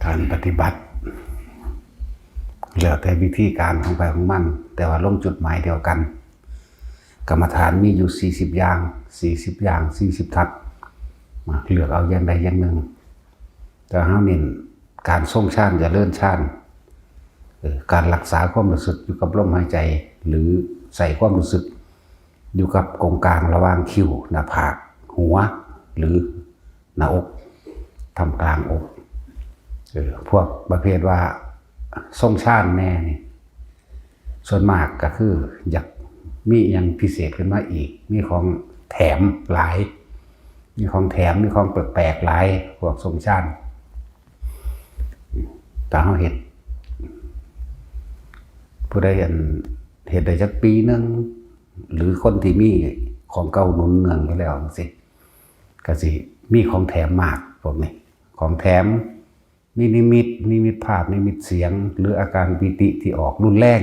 การปฏิบัติแล้วแต่วิธีการของไปของมันแต่ว่าลงจุดหมายเดียวกันกรรมฐานมีอยู่40อย่าง40ทัศน์เลือกเอาอย่างใดอย่างหนึ่งแต่เฮาเน้นการทรงฌานจะเลื่อนฌานการรักษาความรู้สึกอยู่กับลมหายใจหรือใส่ความรู้สึกอยู่กับกงกลางระหว่างคิ้วหน้าผากหัวหรือหน้าอกทำกลางอกพวกประเภทว่าทรงฌานแน่นี่ส่วนมากก็คืออยากมีอย่างพิเศษขึ้นมาอีกมีของแถมหลายมีของแถมมีของแปลกๆหลายพวกทรงฌานแต่เฮาเฮ็ดผู้ใดเฮ็ดได้จักปีนึงหรือคนที่มีของเก่าหนุนเนืองอยู่แล้วจังซี่ก็สิมีของแถมมากพวกนี้ของแถมมีนิมิตภาพนิมิตเสียงหรืออาการปิติที่ออกรุนแรง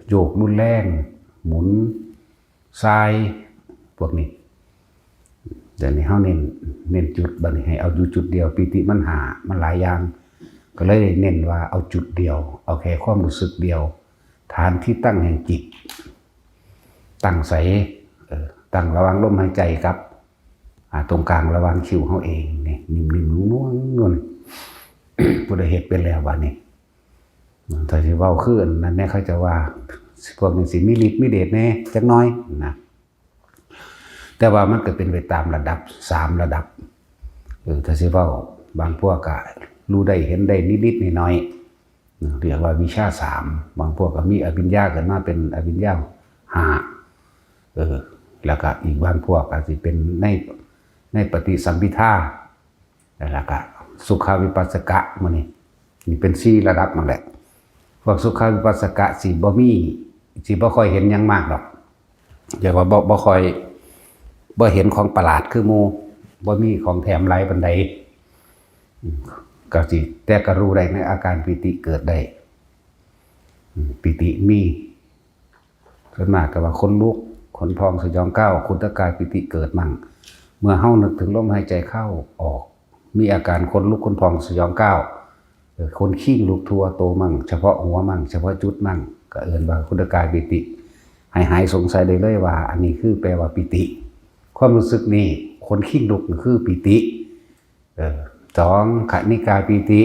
โยกรุนแรงหมุนทรายพวกนี้แต่นี่เฮาเน้นจุดบัดนี้ให้เอาอยู่จุดเดียวปิติมันหลายอย่างก็เลยเน้นว่าเอาจุดเดียวเอาแค่ความรู้สึกเดียวฐานที่ตั้งแห่งจิตตั้งใสตั้งระหว่างลมหายใจครับตรงกลางระหว่างคิ้วเฮาเองนี่นิ่มๆนุ่มๆนวลผู้ใดเฮ็ดเป็นแล้วบัดนี้ถ้าสิเว้าคืออันนั้นแน่เขาจะว่าพวกนี้สิมีฤทธิ์มีเดชแน่จักหน่อยนะแต่ว่ามันก็เป็นไปตามระดับ3ระดับถ้าสิเว้าบางพวกก็รู้ได้เห็นได้นิดๆหน่อยๆเรียกว่าวิชา3บางพวกก็มีอภิญญาขึ้นมาเป็นอภิญญา5แล้วก็อีกบางพวกอาจสิเป็นในปฏิสัมภิทาแล้วก็สุขวิปัสสกะมื้อนี้นี่เป็น4ระดับนั่นแหละพวกสุขวิปัสสกะสิบ่ค่อยเห็นหยังมากดอกเรียกว่าบ่ค่อยบ่เห็นของประหลาดคือหมู่บ่มีของแถมหลายปานใดก็สิแต่ก็รู้ได้ในอาการปิติเกิดได้ปิติมีส่วนมากก็ว่าคนลุกขนพองสยองก้าวขุ่นกายปิติเกิดมั่งเมื่อเฮานึกถึงลมหายใจเข้าออกมีอาการคนลุกขนพองสยองก้าวคนขี้ลุกทั่วโตมั่งเฉพาะหัวมั่งเฉพาะจุดมั่งก็เอิ้นว่าขุ่นกายปิติให้หายสงสัยได้เลยว่าอันนี้คือแปลว่าปิติความรู้สึกนี้คนขี้ลุกคือปิติ2ขณิกาปิติ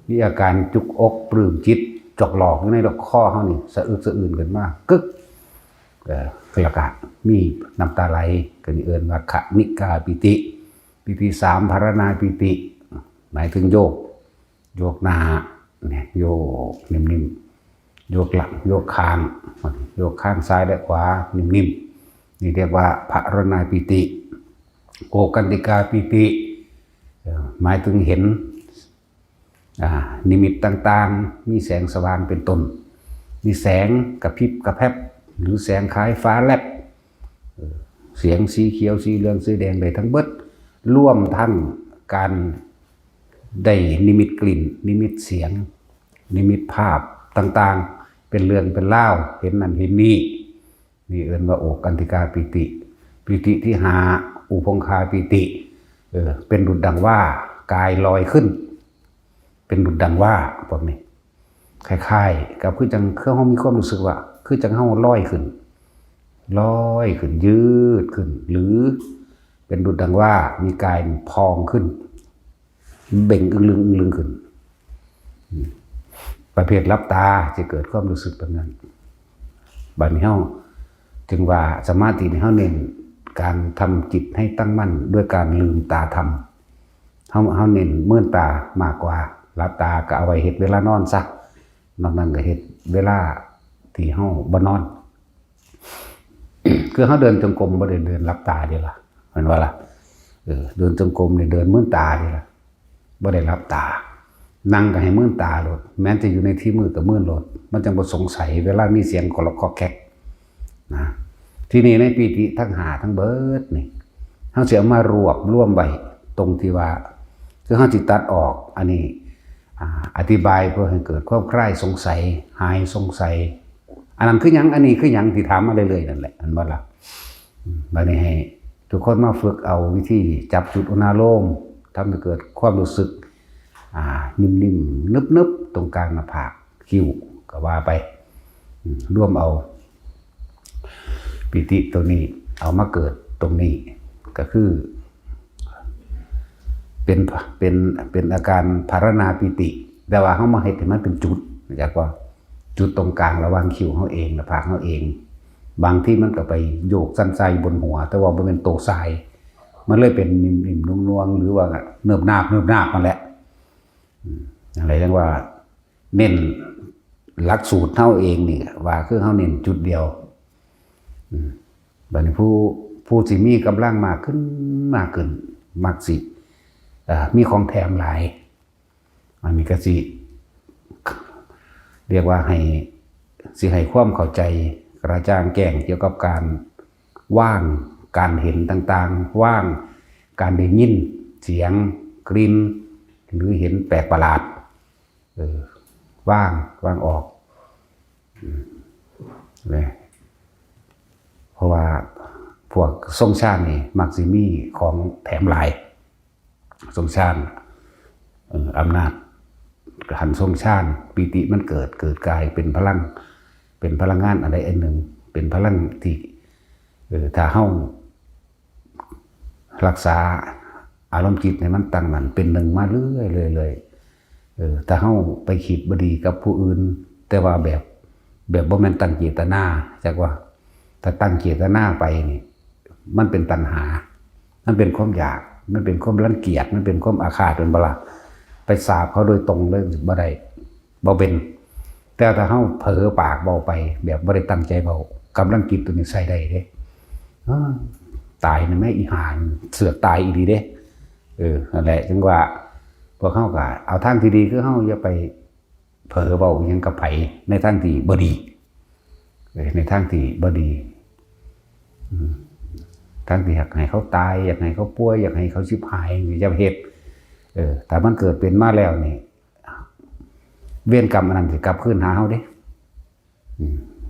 มีอาการจุกอกปลื้มจิตจอกหลอกอยู่ในดอกข้อเฮานี่สะอึกสะอื้นขึ้นมากึกแล้วก็มีน้ำตาไหลก็นี่เอิ้นว่าขณิกาปิติปิติ3ภารณาปิติหมายถึงโยกหน้าเนี่ยโยกนิ่มๆโยกหลังโยกข้างซ้ายและขวานิ่มๆนี่เรียกว่าภารณาปิติโอกันติกาปิติหมายถึงเห็นนิมิตต่างๆมีแสงสว่างเป็นต้นมีแสงกระพริบกระแพบหรือแสงคล้ายฟ้าแลบเสียงสีเขียวสีเหลืองสีแดงได้ทั้งเบิดร่วมทั้งการได้นิมิตกลิ่นนิมิตเสียงนิมิตภาพต่างๆเป็นเรื่องเป็นเล่าเห็นนั่นเห็นนี่เอิ้นว่าโอกันติกาปิติที่5อุพงคาปิติเป็นดุจดังว่ากายลอยขึ้นเป็นดุจดังว่าพวกนี้คล้ายๆกับคือจังเครื่องเฮามีความรู้สึกว่าคือจังเฮาลอยขึ้นยืดขึ้นหรือเป็นดุจดังว่ามีกายพองขึ้นเบ่งอึ้งลึงขึ้นประเภทลับตาจะเกิดความรู้สึกแบบนั้นบัดนี้เฮาจึงว่าสมาธินี่เฮาเน้นการทำจิตให้ตั้งมั่นด้วยการลืมตาทำเฮาเน้นเมื่อตามากกว่ารับตาก็เอาไว้เฮ็ดเวลานอนซะนอกนั้นก็เฮ็ดเวลาที่เฮาบ่นอน คือเฮาเดินจงกรมบ่ได้เดินรับตาเด้ล่ะแม่นว่าล่ะเดินจงกรมนี่เดินมื่นตาเด้ล่ะบ่ได้รับตานั่งก็ให้มื่นตาโลดแม้จะอยู่ในที่มืดก็มื่นโลดมันจังบ่สงสัยเวลามีเสียงกรอกกอกแก๊กนะที่นี่ในปิติทั้ง5ทั้งเบิดนี่เฮาสิเอามารวบรวมไว้ตรงที่ว่าคือเฮาสิตัดออกอันนี้อธิบายเพื่อให้เกิดความคลายสงสัยหายสงสัยอันนั้นคือหยังอันนี้คือหยังที่ถามมาเรื่อยๆนั่นแหละอันบ่ล่ะบัดนี้ให้ทุกคนมาฝึกเอาวิธีจับจุดอุณาโลมทำให้เกิดความรู้สึก นิ่มๆนึบๆตรงกลางหน้าผากคิ้วก็ว่าไปร่วมเอาปิติตัวนี้เอามาเกิดตรงนี้ก็คือเป็นอาการภารณาปิติแต่ว่าเขามาเห็นให้มันเป็นจุดจากว่าจุดตรงกลางระหว่างคิ้วเขาเองหน้าผากเขาเองบางที่มันก็ไปโยกสั้นใจบนหัวแต่ว่ามันเป็นโตทรายมันเลยเป็นนิ่มๆนุ่มๆหรือว่าเนิบนาบมันแหละอะไรเรียกว่าเน้นหลักสูตรเท่าเองนี่ว่าคือเขาเน้นจุดเดียวบัดนี้ผู้สิมีกำลังมากขึ้นมักสิมีของแถมหลายมันมีกสิเรียกว่าให้ความเข้าใจกระจ่างแจ้งเกี่ยวกับการว่างการเห็นต่างๆว่างการได้ยินเสียงกลิ่นหรือเห็นแปลกประหลาดว่างออกเลยเพราะว่าพวกทรงชาตินี่มักสิมีของแถมหลายทรงชาติอำนาจหันทรงชาติปิติมันเกิดกลายเป็นพลังงานอะไรอันหนึ่งเป็นพลังที่ถ้าเฮารักษาอารมณ์จิตในมันตั้งมันเป็นหนึ่งมาเรื่อยเลยถ้าเฮาไปคิดบดีกับผู้อื่นแต่ว่าแบบบ่แม่นตั้งเจตนาจากว่าถ้าตั้งเจตนาไปนี่มันเป็นตัณหามันเป็นความอยากมันเป็นความรังเกียจมันเป็นความอาฆาตเป็นบลาไปสาบเขาโดยตรงเลยบ่ได้บ่เป็นแต่ถ้าเฮาเผลอปากเบาไปแบบบ่ได้ตั้งใจเบากำลังกิจตัวนี้ใส่ได้เด้ตายนะแม่อีหานเสือกตายอีดีเด้นั่นแหละจังว่าพวกเฮาก็เอาทางที่ดีคือเฮาอย่าไปเผลอเบายังกับไผในทางที่บ่ดีในทางที่บ่ดีทางที่อยากให้เขาตายอยากให้เขาป่วยอยากให้เขาชิบหายอย่าเฮ็ดแต่มันเกิดเป็นมาแล้วนี่เวรกรรมอันนั้นสิกลับคืนหาเฮาเด้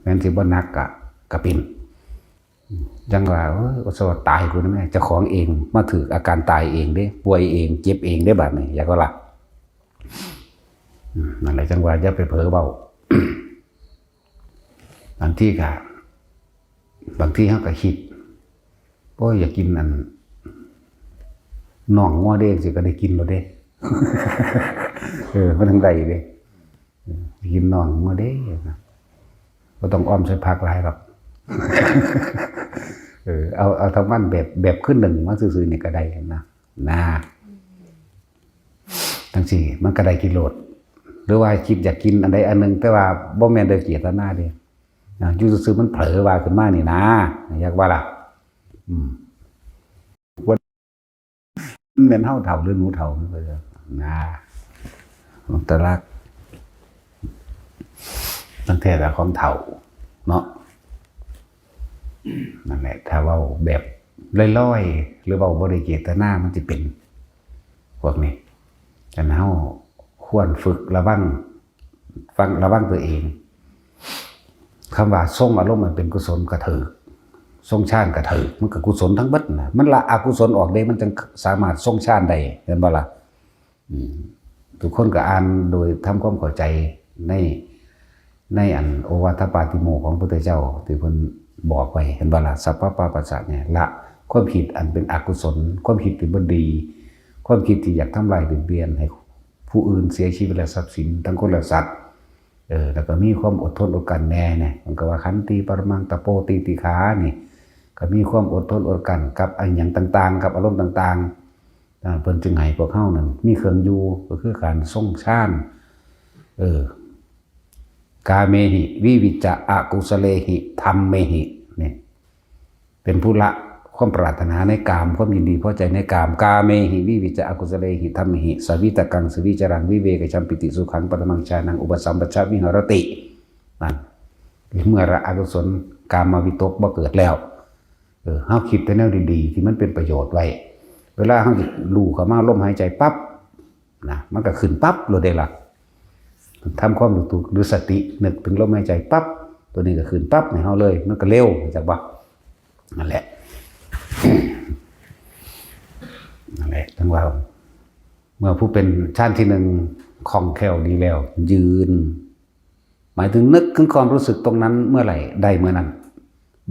แม้นสิบ่หนักก็เป็นจังว่าสวัสดิ์ตายกูนะแม่เจ้าของเองมาถืออาการตายเองเด้ป่วยเองเจ็บเองได้แบบนี้อย่าก็ละนั่นแหละจังว่าอย่าไปเผลอเบาบางที่เขาก็คิดโอ้ยอยากกินอันน่องงัวเด้งสิก็ได้กินแล้วเด้มันทั้งใดเด้กินน่องงัวเด้ก็ต้องอ้อมใช้ผักหลายหรอกเอาทั้งมันแบบขึ้นหนึ่งมาซื่อๆนี่ก็ได้นะทั้งสี่มันก็ได้กิโลดหรือว่าคิดอยากกินอันใดอันหนึ่งแต่ว่าบ่แม่นโดยเจตนาเด้อยู่ซื่อๆมันเผลอว่าขึ้นมานี่นะอยากว่าล่ะว่ามันเป็นเท่าเถ่าหรือหนูเถ่าเลยตะลักตั้งแต่ละของเถ่าเนาะนั่นแหละถ้าว่าแบบล่อยๆหรือว่าบริเจตนามันจะเป็นพวกนี้กันเฮาควรฝึกระวังตัวเองคำว่าทรงอารมณ์มันเป็นกุศลกระเถิกทรงชาติกระเถิกมันกับกุศลทั้งบัดนะมันละอกุศลออกได้มันจึงสามารถทรงชาติได้เห็นบ่ล่ะทุกคนก็อ่านโดยทำความเข้าใจในอันโอวาทปาติโมกข์ของพระพุทธเจ้าที่เพิ่นบอกไว้เห็นบ่ล่ะสัพพะปาปัสสะเนี่ยละความคิดอันเป็นอกุศลความคิดที่บ่ดีความคิดที่อยากทำลายเบียดให้ผู้อื่นเสียชีวิตและทรัพย์สินทั้งคนและสัตว์แล้วก็มีความอดทนอดกลั้นแน่เนี่ยมันก็ว่าขันติปรมังตะโปติติขานี่ก็มีความอดทนอดกลั้นกับอันหยังต่างๆกับอารมณ์ต่างๆเพิ่นจึงให้พวกเฮานั้นมีเครื่องอยู่ก็คือการทรงฌานกาเมหิวิวิจจะอกุสเลหิธัมเมหิเนี่ยเป็นผู้ละความปรารถนาในกามความยินดีพอใจในกามกาเมหิวิวิจจะอกุสเลหิธัมเมหิสวิตกังสวิจรังวิเวกชัมปิติสุขังปรมังชานังอุปสัมปชวิหรตินั่นเมื่อละอกุศลกามวิตกบ่เกิดแล้วเฮาคิดแต่แนวดีๆที่มันเป็นประโยชน์ไว้เวลาเฮาสิรู้เข้ามาลมหายใจปั๊บนะมันก็ขึ้นปั๊บโลดได้ล่ะทำความรู้ตัวหรือสตินึกถึงลมหายใจปั๊บตัวนี้ก็ขึ้นปั๊บให้เฮาเลยมันก็เร็วจักว่านั่นแหละทั้งว่า เมื่อผู้เป็นชาติที่หนึ่งคล่องแคล่วดีแล้วยืนหมายถึงนึกถึงความรู้สึกตรงนั้นเมื่อไหร่ได้เมื่อนั้น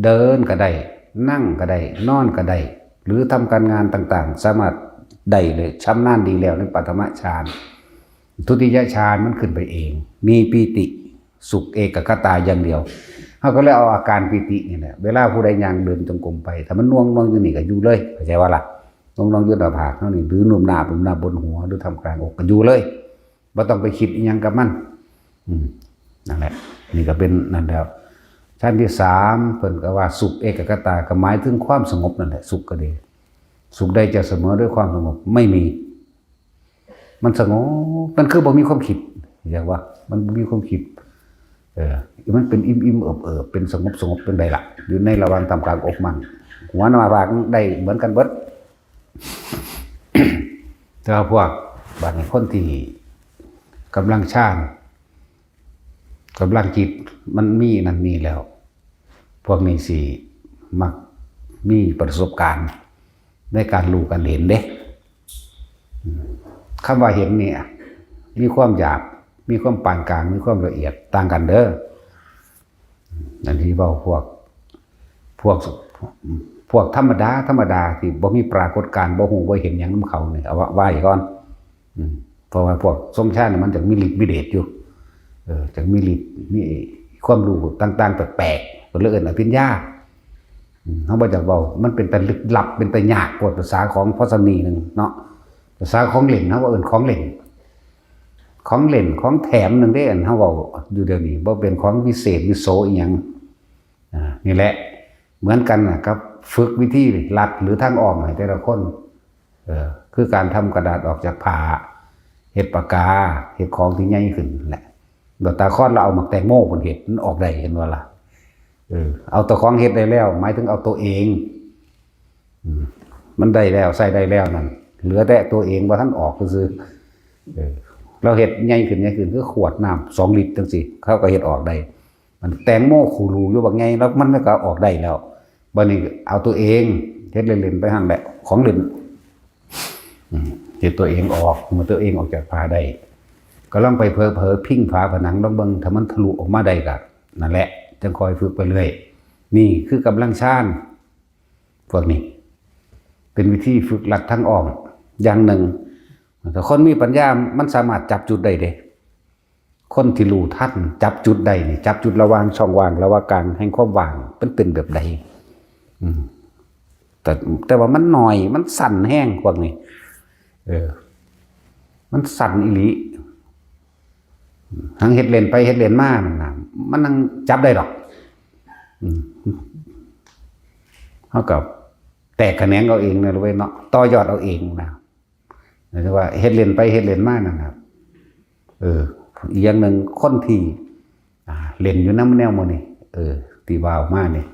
เดินก็ได้นั่งก็ได้นอนก็ได้หรือทำการงานต่างๆสามารถได้เลยชำนาญดีแล้วในปฐมฌานทุติยฌานมันขึ้นไปเองมีปีติสุขเอกคตาอย่างเดียวเขาก็เลยเอาอาการปีตินี่แหละเวลาผู้ใดย่างเดินจงกรมไปถ้ามันน่วงอยู่นี่ก็อยู่เลยเข้าใจว่าล่ะน่วงอยู่หน้าผากเท่านี้หรือนุ่มหน้าบนหัวหรือทำกลางอกก็อยู่เลยไม่ต้องไปคิดอีหยังกับมันนั่นแหละนี่ก็เป็นนั่นแล้วชั้นที่สามเพิ่นก็ว่าสุขเอกคตาก็หมายถึงความสงบนั่นแหละสุขก็ดีสุขใดจะเสมอด้วยความสงบไม่มีมันสงบมันคือบ่มีความคิดเรียกว่ามันบ่มีความคิดมันเป็นอิ่มเอิบเป็นสงบเป็นใดล่ะอยู่ในระหว่างทำกลางอกมันหัวหน้าผากได้เหมือนกันเบิด แต่พวกบางคนที่กำลังฌานกำลังจิตมันมีนั่นนี่แล้วพวกนี้สิมักมีประสบการณ์ในการรู้การเห็นเด้คำว่าเห็นเนี่ยมีความหยาบมีความปานกลางมีความละเอียดต่างกันเด้อนั่นที่เว้าพวกธรรมดาที่บ่มีปรากฏการณ์บ่ฮู้บ่เห็นหยังนำเขานี่เอาว่าไว้ก่อนเพราะว่าพวกทรงชาติมันจะมีฤทธิ์มีเดชอยู่จะมีฤทธิ์มีความรู้ต่างๆแปลกๆเพิ่นเลยเอิ้นอภิญญาเฮาบ่จักเว้ามันเป็นแต่ลึกลับเป็นแต่ยากกว่าภาษาของพจนีนึงเนาะภาษาของเล่นเฮาว่าเอิ้นของเล่นของแถมนึงเด้อันเฮาเว้าอยู่เดี๋ยวนี้บ่เป็นของวิเศษวิโสอีหยังนี่แหละเหมือนกันนะครับฝึกวิธีลัดหรือทางอ้อมให้แต่ละคนคือการทำกระดาษออกจากผ้าเฮ็ดปากกาเฮ็ดของที่ใหญ่ขึ้นแหละดอกตาคอนเราเอาหมักแตงโมบนเฮ็ดมันออกได้เห็นว่าล่ะเอาตัวของเฮ็ดได้แล้วหมายถึงเอาตัวเองมันได้แล้วใส่ได้แล้วนั่นเหลือแต่ตัวเองบ่ทันออกซื่อเราเฮ็ดใหญ่ขึ้นคือขวดน้ำ2 ลิตรจังซี่เขาก็เฮ็ดออกได้มันแตงโมคูรูอยู่บักใหญ่แล้วมันก็ออกได้แล้วบัดนี้เอาตัวเองเฮ็ดเล่นๆไปหั่นแหละของเล่นเฮ็ดตัวเองออกมันตัวเองออกจากผ้าได้ก็ลองไปเผลอพิงฝาผนังลองเบิ่งถ้ามันทะลุออกมาได้ก็นั่นแหละจังคอยฝึกไปเรื่อยนี่คือกำลังฌานพวกนี้เป็นวิธีฝึกหลักทางอ้อมอย่างหนึ่งแต่คนมีปัญญามันสามารถจับจุดได้เด้คนที่รู้ทันจับจุดใดนี่จับจุดระหว่างช่องว่างระหว่างกลางแห่งความว่างเป็นแบบใดแต่ว่ามันหน่อยมันสั่นแห้งพวกนี้มันสั่นอีหลีทั้งเฮ็ดเล่นไปเฮ็ดเล่นมามันนั่งจับได้ดอกเท่ากับแตกแขนงเอาเองนะรู้ไว้เนาะต่อยอดเอาเองนะหมายถึงว่าเฮ็ดเล่นไปเฮ็ดเล่นมานะครับอีกอย่างหนึ่งคนที่เล่นอยู่น้ำแนวโมนี่ตีวาวมากเนี่ย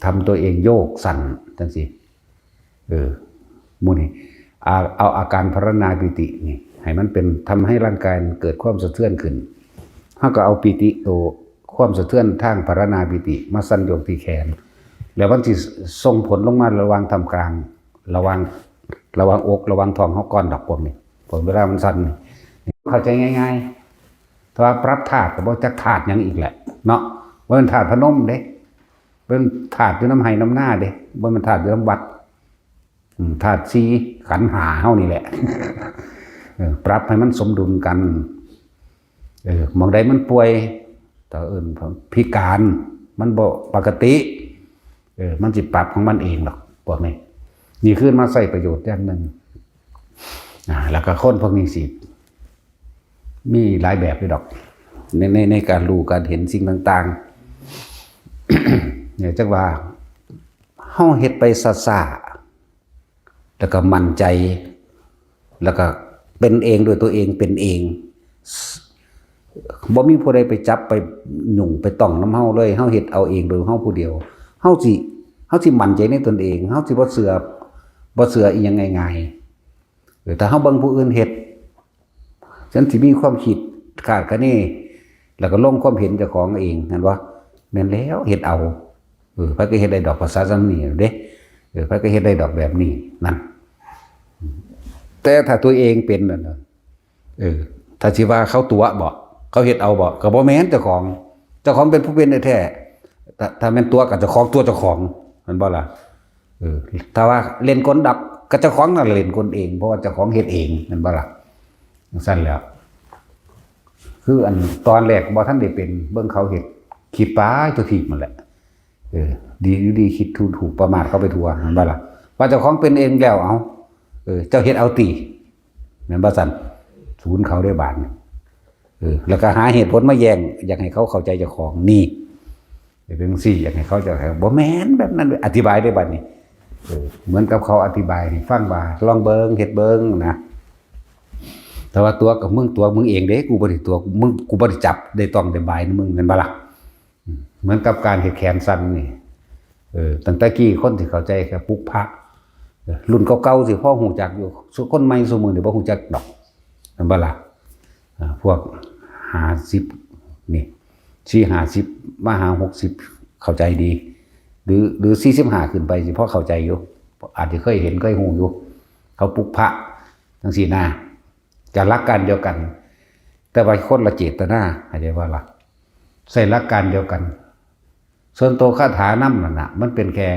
ทำตัวเองโยกสั่นจังสิโมนี่เอาอาการพรณนาปิตินี่ให้มันเป็นทำให้ร่างกายเกิดความสะเทือนขึ้นถ้าก็เอาปิติตัวความสะเทือนทางพรณนาปิติมาสั่นโยกที่แขนแล้วมันจะส่งผลลงมาระวังทำกลางระวังอกระวังท้องเขาก้อนดอกพวกนี้ผลเวลามันสั่นเข้าใจง่ายๆแต่ว่าปรับถาดกับว่าจะถาดยังอีกแหละเนาะว่ามันถาดพนมเด้เป็นถาดด้วยน้ำไห้น้ำหน้าเด้ว่ามันถาดด้วยน้ำวัดถาดซีขันหาเฮานี่แหละปรับให้มันสมดุลกันมองใดมันป่วยแต่พิการมันบ่ปกติมันจิปรับของมันเองหรอกพวกนี้นี่ขึ้นมาใส่ประโยชน์อย่างหนึ่งแล้วก็คนพวกนี้สิมีหลายแบบเลยดอกในการรู้การเห็นสิ่งต่างๆเนี่ยจังว่าเฮาเฮ็ดไปซ่าๆแล้วก็มั่นใจแล้วก็เป็นเองโดยตัวเองเป็นเองบ่มีผู้ใดไปจับไปหยุ่งไปต้องน้ำเฮาเลยเฮาเฮ็ดเอาเองโดยเฮาผู้เดียวเฮาสิมั่นใจในตนเองเฮาสิบ่เชื่ออีหยังง่ายๆแต่เฮาเบิ่งผู้อื่นเฮ็ดฉันสิมีความคิดขาดคะเนแล้วก็ลงความเห็นเจ้าของเองนั่นว่าแม่นแล้วเฮ็ดเอาพระก็เฮ็ดได้ดอกภาษาจังนี้เด้พระก็เฮ็ดได้ดอกแบบนี้นั่น แต่ถ้าตัวเองเป็นนั่นน่ะถ้าสิว่าเขาตัวบ่เขาเฮ็ดเอาบ่ก็บ่แม่นเจ้าของเป็นผู้เป็นแท้ๆถ้าแม่นตัวก็เจ้าของตัวเจ้าของมันบ่ล่ะถ้าว่าเล่นกลดับก็เจ้าของนั่นเล่นกลเองเพราะว่าเจ้าของเฮ็ดเองมันบ่ล่ะจังซั่นแล้วคืออันตอนแรกบ่ทันได้เป็นเบิ่งเขาเฮ็ดคิดไปตัวทีมันแหละดีอยู่ดีคิดถูกประมาทเขาไปทั่วมันบ่ล่ะว่าเจ้าของเป็นเองแล้วเอาเจ้าเฮ็ดเอาติแม่นบ่ซั่นศูนย์เขาได้บาดแล้วก็หาเหตุผลมาแย่งอยากให้เขาเข้าใจเจ้าของนี่เป็นสี่อยากให้เขาจะบ่แม่นแบบนั้นอธิบายได้บัดนี้เหมือนกับเขาอธิบายให้ฟังว่าลองเบิ่งเฮ็ดเบิ่งนะแต่ว่าตัวกับมึงเองเด้กูบ่ได้ตัวมึงกูบ่ได้จับได้ต้องได้บายมึงแม่นบ่ล่ะเหมือนกับการเฮ็ดแขนสั้นนี่ตั้งแต่กี้คนที่เข้าใจแค่ปลุกพระรุ่นเก่าๆสิพ่อฮู้จักอยู่คนใหม่ซุมื้อนี่บ่ฮู้จักดอกแม่นบ่ล่ะพวก50นี่4-50มาหา60เข้าใจดีหรือ45ขึ้นไปสิพอเข้าใจอยู่อาจจะเคยเห็นเคยฮู้อยู่เขาปลุกพระจังซี่นะจะหลักการเดียวกันแต่ว่าคนละเจตนาเข้าใจว่าล่ะใส่หลักการเดียวกันส่วนตัวคาถานำนั่นน่ะมันเป็นแค่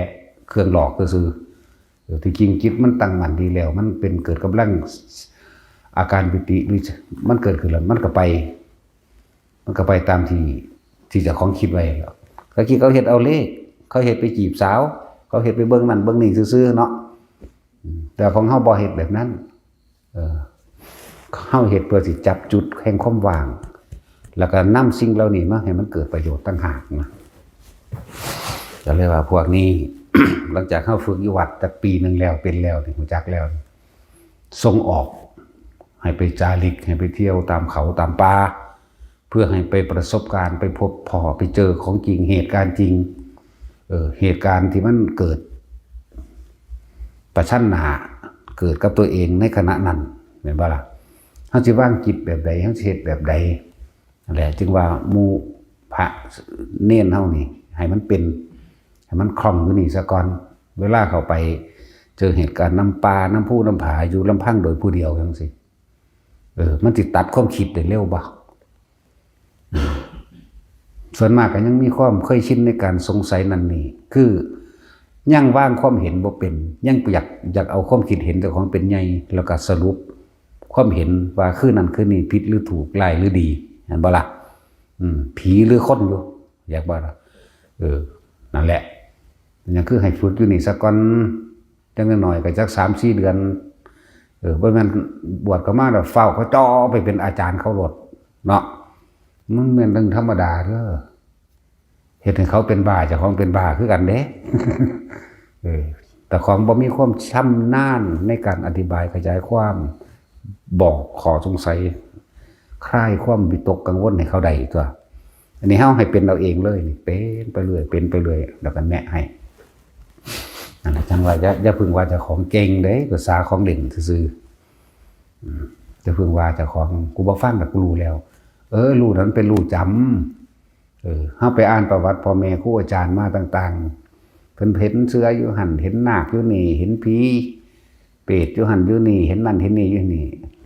เครื่องหลอกซื่อๆที่จริงจิตมันตั้งมั่นดีแล้วมันเป็นเกิดกำลังอาการปิติหรือมันเกิดขึ้นแล้วมันก็ไปตามที่เจ้าของคิดไว้แล้วเขาคิดเขาเฮ็ดเอาเลขเขาเฮ็ดไปจีบสาวเขาเฮ็ดไปเบิ่งนั่นเบิ่งนี่ซื่อๆเนาะแต่ของเฮาบ่เฮ็ดแบบนั้นเฮาเฮ็ดเพื่อสิจับจุดแห่งความว่างแล้วก็นำสิ่งเหล่านี้มาให้มันเกิดประโยชน์ต่างหากนะจะเรียกว่าพวกนี้ หลังจากเฮาฝึกอยู่วัดจักปีนึงแล้วเป็นแล้วนี่รู้จักแล้วส่งออกให้ไปจาริกให้ไปเที่ยวตามเขาตามป่าเพื่อให้ไปประสบการณ์ไปพบพ่อไปเจอของจริงเหตุการณ์จริงเหตุการณ์ที่มันเกิดประชันหน้าเกิดกับตัวเองในขณะนั้นเห็นบ่ล่ะเฮาสิวางจิตแบบใดเฮาสิเฮ็ดแบบใดนั่นแหละจึงว่าหมู่พระเน้นเฮานี่ให้มันเป็นให้มันคล่องอยู่นี่ซะก่อนเวลาเข้าไปเจอเหตุการณ์น้ำป่าน้ำผู้น้ำผาอยู่ลำพังโดยผู้เดียวจังซี่มันสิตัดความคิดได้เร็วบ่ส่วนมากก็ยังมีความเคยชินในการสงสัยนั่นนี่คือยังวางความเห็นบ่เป็นยังอยากเอาความคิดเห็นเจ้าของเป็นใหญ่แล้วก็สรุปความเห็นว่าคือนั่นคือนี่ผิดหรือถูกร้ายหรือดีเห็นบ่ล่ะผีหรือคนอยู่อยากบ่ล่ะนั่นแหละยังคือให้ฝึกอยู่นี่สักก่อนจังน้อยก็จัก 3-4 เดือนบ่แม่นบวชก็มาแล้วเฝ้าเขาจ่อไปเป็นอาจารย์เขาโลดเนาะมันแม่นเรื่องธรรมดาเด้อเฮ็ดให้เขาเป็นบ้าเจ้าของเป็นบ้าคือกันเด้แต่ของบ่มีความชำนาญในการอธิบายขยายความบอกขอสงสัยคลายความวิตกกังวลให้เขาได้ตัวอันนี้เฮาให้เป็นเราเองเลยนี่เป็นไปเรื่อยเป็นไปเรื่อยแล้วก็แนะให้นั่นแหละจังว่าอย่าพึ่งว่าเจ้าของเก่งเด้ภาษาของเล่นซื่อจะพึ่งว่าเจ้าของกูบ่ฟังแต่กูรู้แล้วรู้นั้นเป็นรู้จำเฮาไปอ่านประวัติพ่อแม่ครูอาจารย์มาต่างๆเพิ่นเห็นเสืออยู่หั่นเห็นนาคอยู่นี่เห็นผีเปรตอยู่หั่นอยู่นี่เห็นนั่นเห็นนี่อยู่นี่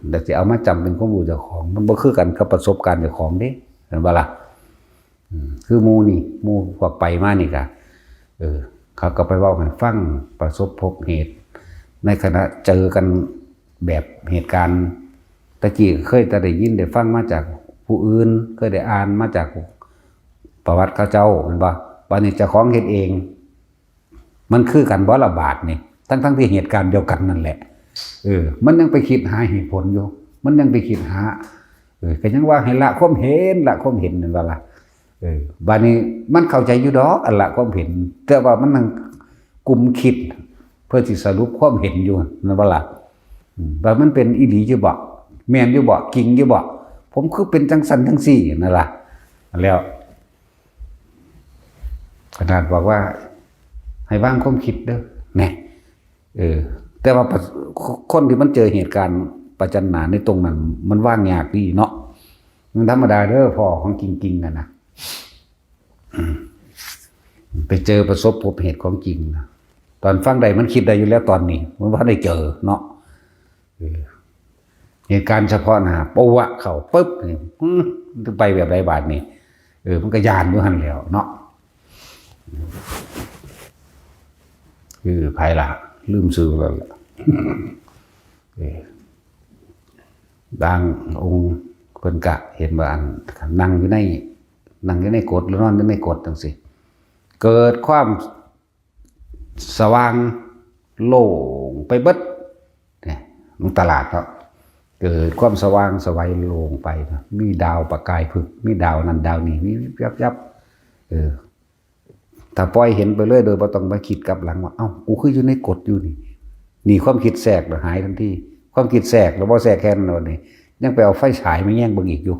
แต่สิเอามาจำเป็นความรู้เจ้าของมันบ่คือกันกับประสบการณ์เจ้าของเด้เห็นบ่ล่ะคือหมู่พวกไปมานี่ก็เขาก็ไปเว้าให้ฟังประสบพบเหตุในขณะเจอกันแบบเหตุการณ์ตะกี้เคยแต่ได้ยินได้ฟังมาจากผู้อื่นเคยได้อ่านมาจากประวัติเขาเจ้าเห็นบ่วันนี้เจ้าของเฮ็ดเองมันคือกันบ่ละบาทนี่ทั้งที่เหตุการณ์เดียวกันนั่นแหละมันยังไปคิดหาเหตุผลอยู่มันยังไปคิดหาก็ยังว่าให้ละความเห็นนั่นว่าล่ะบัดนี้มันเข้าใจอยู่ดอกอันละความเห็นแต่ว่ามันนั่งกลุ่มคิดเพื่อสิสรุปความเห็นอยู่นั่นว่าล่ะว่ามันเป็นอีหลีอยู่บ่แม่นอยู่บ่จริงอยู่บ่ผมคือเป็นจังซั่นจังซี่นั่นล่ะแล้วขนาดบอกว่าให้วางความคิดเด้อแน่แต่ว่าคนที่มันเจอเหตุการณ์ประจันหน้าในตรงนั้นมันว่างยากดีเนาะมันธรรมดาเด้อพ่อของจริงๆนะไปเจอประสบพบเหตุของจริงนะตอนฟังใดมันคิดได้อยู่แล้วตอนนี้มันว่าได้เจอเนาะ เหตุการณ์เฉพาะหน้าปะวะเข้าปึ๊บนี่ไปแบบไรบาทนี่มันก็ยานอยู่หันแล้วเนาะคือภายหลังลืมซื้อแล้วล่ะบางองค์เพิ่นกะเห็นว่าอันนั่งอยู่ในกฎหรือนอนอยู่ในกฎจังซี่เกิดความสว่างโล่งไปเบิดเนี่ยมันตลาดเนาะเกิดความสว่างสวัยโล่งไปนะมีดาวประกายผึกมีดาวนั่นดาวนี่มียับถ้าปล่อยเห็นไปเรื่อยโดยบ่ต้องมาคิดกลับหลังว่าเอ้ากูคืออยู่ในกฎอยู่นี่ความคิดแทรกหายทันทีความคิดแทรกแล้วบ่แทรกแค่นั้นนี่ยังไปเอาไฟฉายมาแย่งเบิ่งอีกอยู่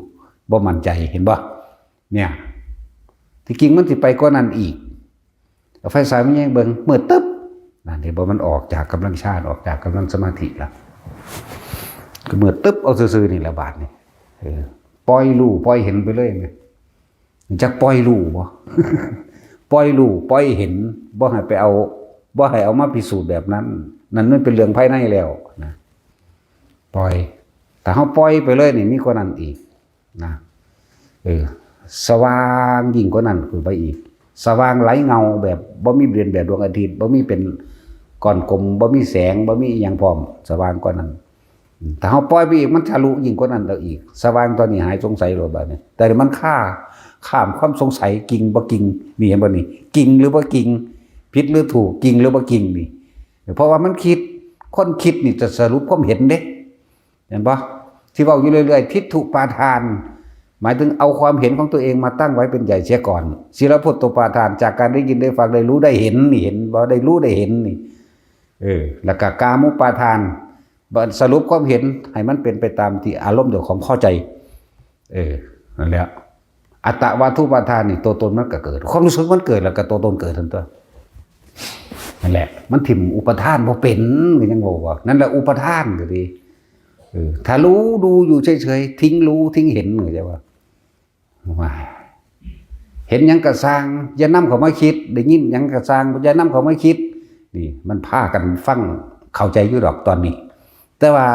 บ่มั่นใจเห็นบ่เนี่ยที่จริงมันสิไปกว่านั้นอีกเอาไฟฉายมาแย่งเบิ่งมืดตึ๊บนั่นเห็นบ่มันออกจากกำลังฌานออกจากกำลังสมาธิแล้วก็มืดตึ๊บเอาซื่อๆนี่ละบาดนี่ปล่อยรู้ปล่อยเห็นไปเลยแม่จักปล่อยรู้บ่ ปล่อยรู้ปล่อยเห็นบ่ให้ไปเอาบ่ให้เอามาพิสูจน์แบบนั้นนั่นมันเป็นเรื่องภายในแล้วนะปล่อยแต่เฮาปล่อยไปเลยนี่มีกว่านั้นอีกนะสว่างยิ่งกว่านั้นคือไปอีกสว่างไหลเงาแบบบ่มีเรียนแบบดวงอาทิตย์บ่มีเป็นก้อนกลมบ่มีแสงบ่มีหยังพร้อมสว่างกว่านั้นถ้าเฮาปล่อยไปอีกมันทะลุยิ่งกว่านั้นแล้วอีกสว่างตอนนี้หายสงสัยโลดบัดนี้แต่มันข้ามความสงสัยจริงบ่จริงนี่เห็นบ่นี่จริงหรือบ่จริงผิดหรือถูกจริงหรือบ่จริงนี่เพราะว่ามันคิดคนคิดนี่จะสรุปความเห็นเด้เห็นบ่ที่เว้าอยู่เรื่อยๆทิฏฐุปาทานหมายถึงเอาความเห็นของตัวเองมาตั้งไว้เป็นใหญ่เสียก่อนศีลพุทโธปาทานจากการได้ยินได้ฟังได้รู้ได้เห็นนี่เห็นบ่ได้รู้ได้เห็นนี่แล้วก็กามุปาทานสรุปความเห็นให้มันเป็นไปตามที่อารมณ์เจ้าของเข้าใจนั่นแหละอัตตวาทุปาทานนี่ตัวตนมันก็เกิดความรู้สึกมันเกิดแล้วก็ตัวตนเกิดทันตัวนั่นแหละมันถิ่มอุปทานบ่เป็นก็ยังบอกว่านั่นแหละอุปทานก็ดีถ้ารู้ดูอยู่เฉยๆทิ้งรู้ทิ้งเห็นเหมือนจะว่าเห็นยังกระสร้างอย่านำเขามาคิดได้ยินยังกระสร้างอย่านำเขามาคิดนี่มันพากันฟังเข้าใจอยู่ดอกตอนนี้แต่ว่า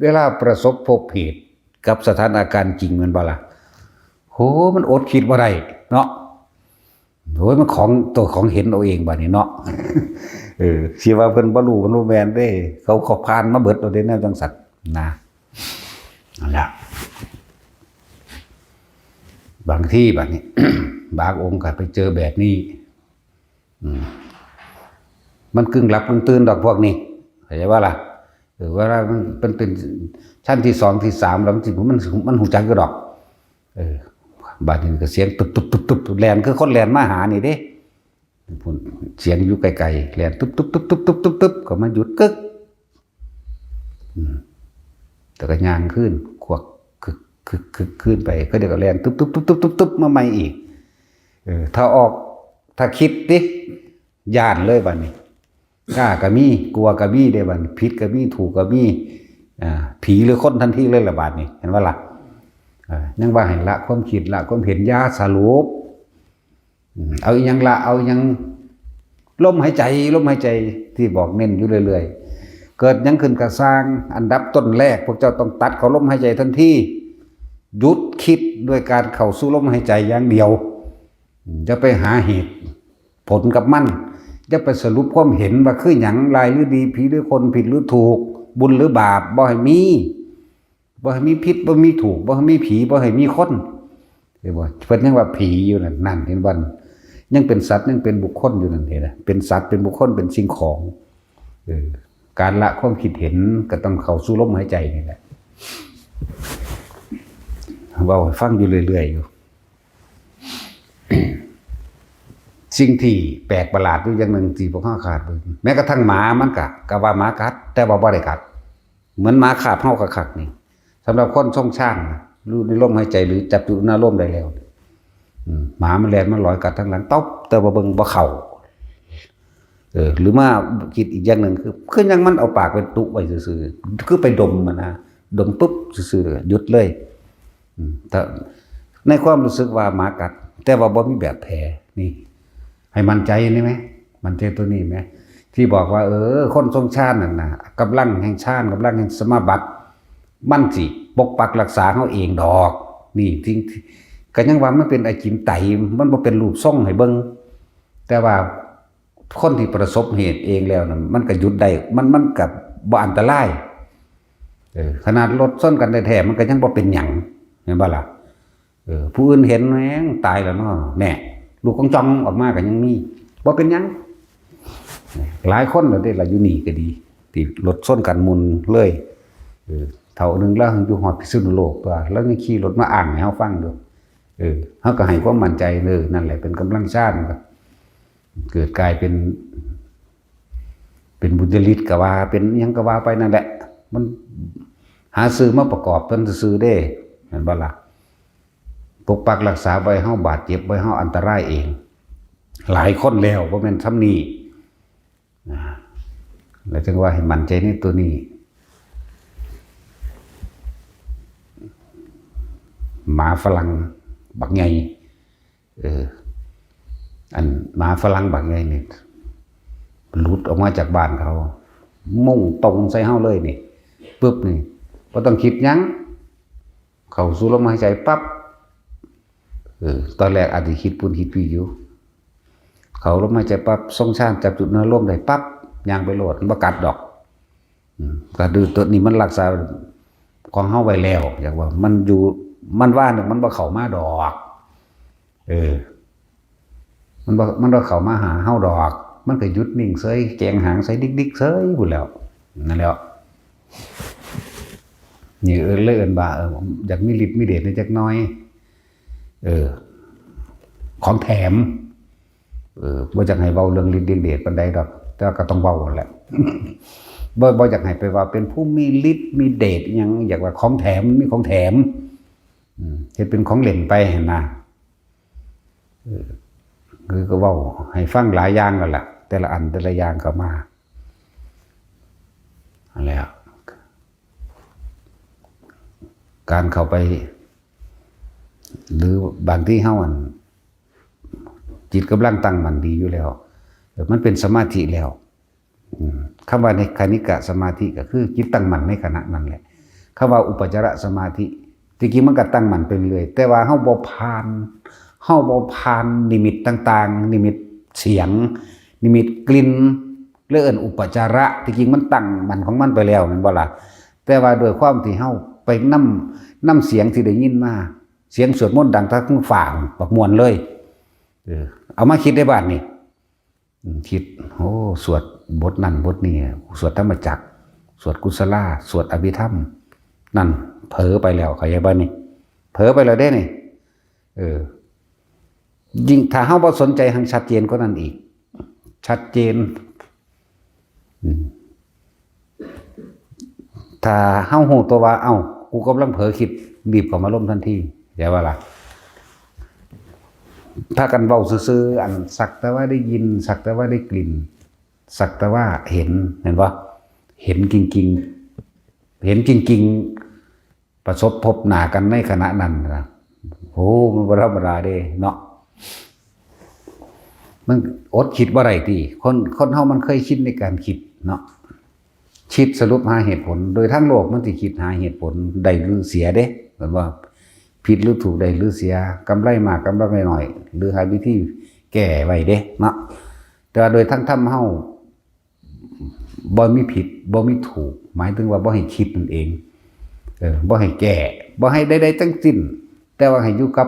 เวลาประสบพบเหตุกับสถานการณ์จริงมันบ่ล่ะโหมันอดคิดบ่ได้เนาะโหมันของตัวของเห็นเอาเองบัดนี้เนาะสิว่าเพิ่นบ่รู้เพิ่นบ่แม่นเด้เขาผ่านมาเบิดเอาเด้แนวจังสัตว์นะนั่นแหละบางที่บัดนี้ บางองค์ก็ไปเจอแบบนี้มันกึ่งหลับกึ่งตื่นดอกพวกนี้เข้าใจว่าล่ะเวลามันเป็นชั้นที่2ที่3แล้วมันหูจักอยู่ดอกบาดนี้ก็เสียงตุบๆๆๆแล่นคือคนแล่นมาหานี่เด้เสียงอยู่ไกลๆแล่นตุบๆๆๆๆก็มาหยุดกึกแต่ก็ย่างขึ้นขวกคึกขึ้นไปก็เดี๋ยวก็แล่นตุบๆๆๆๆมาใหม่อีกถ้าคิดดิย่านเลยบัดนี้กล้าก็มีกลัวก็มีได้บัดนี้ผิดก็มีถูกก็มีผีหรือคนทันทีเลยละบาดนี้เห็นว่าล่ะยังว่าให้ละความคิดละความเห็นยาสรุปเอายังละเอายังลมหายใจที่บอกเน้นอยู่เรื่อยๆเกิดยังขึ้นกระสร้างอันดับต้นแรกพวกเจ้าต้องตัดเขาลมหายใจทันทีหยุดคิดด้วยการเข้าสู่ลมหายใจอย่างเดียวจะไปหาเหตุผลกับมันจะไปสรุปความเห็นว่าคือหยังลายหรือดีผีหรือคนผิดหรือถูกบุญหรือบาปบ่ให้มีพิษบ่มีถูกบ่ให้มีผีบ่ให้มีคนเห็นบ่เพิ่นยังว่าผีอยู่นั่นเห็นบ่ยังเป็นสัตว์ยังเป็นบุคคลอยู่นั่นเห็นนะเป็นสัตว์เป็นบุคคลเป็นสิ่งของการละความคิดเห็นก็ต้องเข้าสู่ลมหายใจนี่แหละเว้าให้ฟังอยู่เรื่อยๆอยู่ สิ่งที่แปลกประหลาดอยู่อย่างหนึ่งที่พวกเขาขาดแม้กระทั่งหมามันก็ว่าหมากัดแต่ว่าบ่ได้กัดเหมือนหมาขาบเฮาคักๆนี่สำหรับคนช่องช่างรู้ในลมหายใจหรือจับอยู่หน้าลมได้แล้วหมามันแล่นมันลอยกัดทั้งหลังตบแต่บ่เบิ่งบ่เข้าหรือมาคิดอีกอย่างหนึ่งคือยังมันเอาปากไปตุไว้ซื่อๆคือไปดมมันนะดมปุ๊บซื่อๆหยุดเลยแต่ในความรู้สึกว่าหมากัดแต่ว่าบ่มีแบบแผลนี่ให้มั่นใจนี่ไหมมั่นใจตัวนี้ไหม ที่บอกว่าคนทรงชาตินั่นน่ะกำลังแห่งชาติกำลังแห่งสมาบัติมันสิปกปักรักษาเขาเองดอกนี่จริงก็ยังว่ามันเป็นไอจินไตมันบ่เป็นรูปทรงให้เบิ่งแต่ว่าคนที่ประสบเหตุเองแล้วน่ะมันก็หยุดได้มันก็บ่อันตรายขนาดรถชนกันแท้ๆมันก็ยังบ่เป็นหยังเห็นบ่ล่ะผู้อื่นเห็นแม่งตายแล้วเนาะแน่ลูกของจองออกมาก็ยังมีบ่เป็นหยังหลายคนแล้วเด้ล่ะอยู่นี่ก็ดีที่รถชนกันมุนเลยเท่านึงแล้วอยู่ฮอดพิษณุโลกตัวแล้วยังขี่รถมาอ่างให้เฮาฟังดูเฮาก็ให้ความมั่นใจนั่นแหละเป็นกำลังชาติเกิดกลายเป็นบุญญาฤทธิ์ก็ว่าเป็นหยังก็ว่าไปนั่นแหละมันหาซื้อมาประกอบเพิ่นซื้อได้เห็นบ่ล่ะปกปักรักษาไว้เฮาบาดเจ็บไว้เฮาอันตรายเองหลายคนแล้วบ่แม่นซ้ำนี้แล้วจึงว่าให้มั่นใจในตัวนี้หมาฝรั่งบักใหญ่อันหมาฝรั่งบักใหญ่นี่หลุดออกมาจากบ้านเขามุ่งตรงใส่เฮาเลยนี่ปึ๊บนี่บ่ต้องคิดหยังเข้าสู่ลมหายใจปั๊บตอนแรกอาจสิคิดปุ่นคิดปีอยู่เขาลมหายใจปั๊บทรงชาติจับจุดเนื้อลมได้ปั๊บย่างไปโลดมันบ่กัดดอกก็ดื้อตัวนี้มันรักษาของเฮาไว้แล้วอยากว่ามันอยู่มันว่านึงมันบ่เข้ามาดอกมันบ่เข้ามาหาเฮาดอกมันก็หยุดนิ่งเฉยแจงหางใส่ดิกๆเฉยพุ่นแล้วนั่นแหละนี่เลยเอิ้นว่าอยากมีฤทธิ์มีเดชในจักหน่อยของแถมบ่อยากให้เว้าเรื่องฤทธิ์เดชปานใดดอกแต่ก็ต้องเว้าแหละบ่อยากให้ไปว่าเป็นผู้มีฤทธิ์มีเดชหยังอยากว่าของแถมมีของแถมเฮ็ดเป็นของเล่นไปหั่นน่ะคือก็เว้าให้ฟังหลายอย่างแล้วล่ะแต่ละอันแต่ละอย่างก็มาอันแล้วการเข้าไปหรือบางที่เฮาจิตกำลังตั้งมั่นดีอยู่แล้วมันเป็นสมาธิแล้วคำว่าในคณิกะสมาธิก็คือจิตตั้งมั่นในขณะนั้นแหละคำว่าอุปจารสมาธิจริงๆมันก็ตั้งมั่นไปเรื่อยแต่ว่าเฮาบ่ผ่านนิมิตต่างๆนิมิตเสียงนิมิตกลิ่นเรื่องอุปจาระจริงๆมันตั้งมั่นของมันไปแล้วแม่นบ่ล่ะแต่ว่าโดยความที่เฮาไปนำเสียงที่ได้ยินมาเสียงสวดมนต์ดังทั้งฝ่างบักมวนเลยเอามาคิดได้บ้านนี่คิดสวดบทนั้นบทนี้สวดธรรมจักรสวดกุศลาสวดอภิธรรมนั่นเผลอไปแล้วเข้าใจบ้านนี่เผลอไปแล้วได้นี่ยิ่งถ้าเฮาบ่สนใจทางชัดเจนกว่านั้นอีกชัดเจนถ้าเฮาฮู้ตัวว่ากูกำลังเผลอคิดบีบเข้ามาล้มทันทีอย่าว่าล่ะถ้ากันเว้าซื่อๆอันสักแต่ว่าได้ยินสักแต่ว่าได้กลิ่นสักแต่ว่าเห็นบ่เห็นจริงๆเห็นจริงๆประสบพบหน้ากันในขณะนั้นนะมันบ่ธรรมดาเด้เนาะมันอดคิดบ่ได้ติคนเฮามันเคยคิดในการคิดเนาะคิดสรุปหาเหตุผลโดยทั้งโลกมันสิคิดหาเหตุผลได้หรือเสียเด้เหมือนว่าผิดหรือถูกได้หรือเสียกำไรมากกำไรน้อยหรือหาวิธีแก้ไว้เด้เนาะแต่โดยทั้งธรรมเฮาบ่มีผิดบ่มีถูกหมายถึงว่าบ่ให้คิดนั่นเองบ่ให้แก้บ่ให้ใดๆทั้งสิ้นแต่ว่าให้อยู่กับ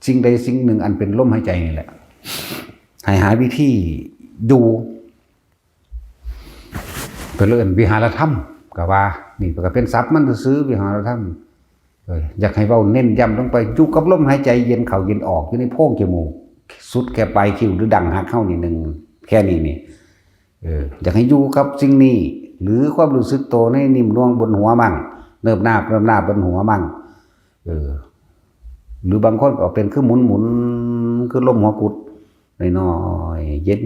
สิ่งใดสิ่งหนึ่งอันเป็นลมหายใจนี่แหละให้หาวิธีอยู่เพิ่นเอิ้นวิหารธรรมก็ว่านี่ก็เป็นศัพท์มันซื่อวิหารธรรมอยากให้เว้าเน้นย้ำลงไปอยู่กับลมหายใจเย็นเข้าเย็นออกอยู่ในโพรงจมูกสุดแค่ปลายคิ้วหรือดังหักเข้านิดนึงแค่นี้นี่อยากให้อยู่กับสิ่งนี้หรือความรู้สึกโตในนิ่มนวลบนหัวมั่งเนิบหน้าบนหัวมั่งหรือบางคนก็เป็นคือหมุนคือลมหัวกุดน้อยๆเย็น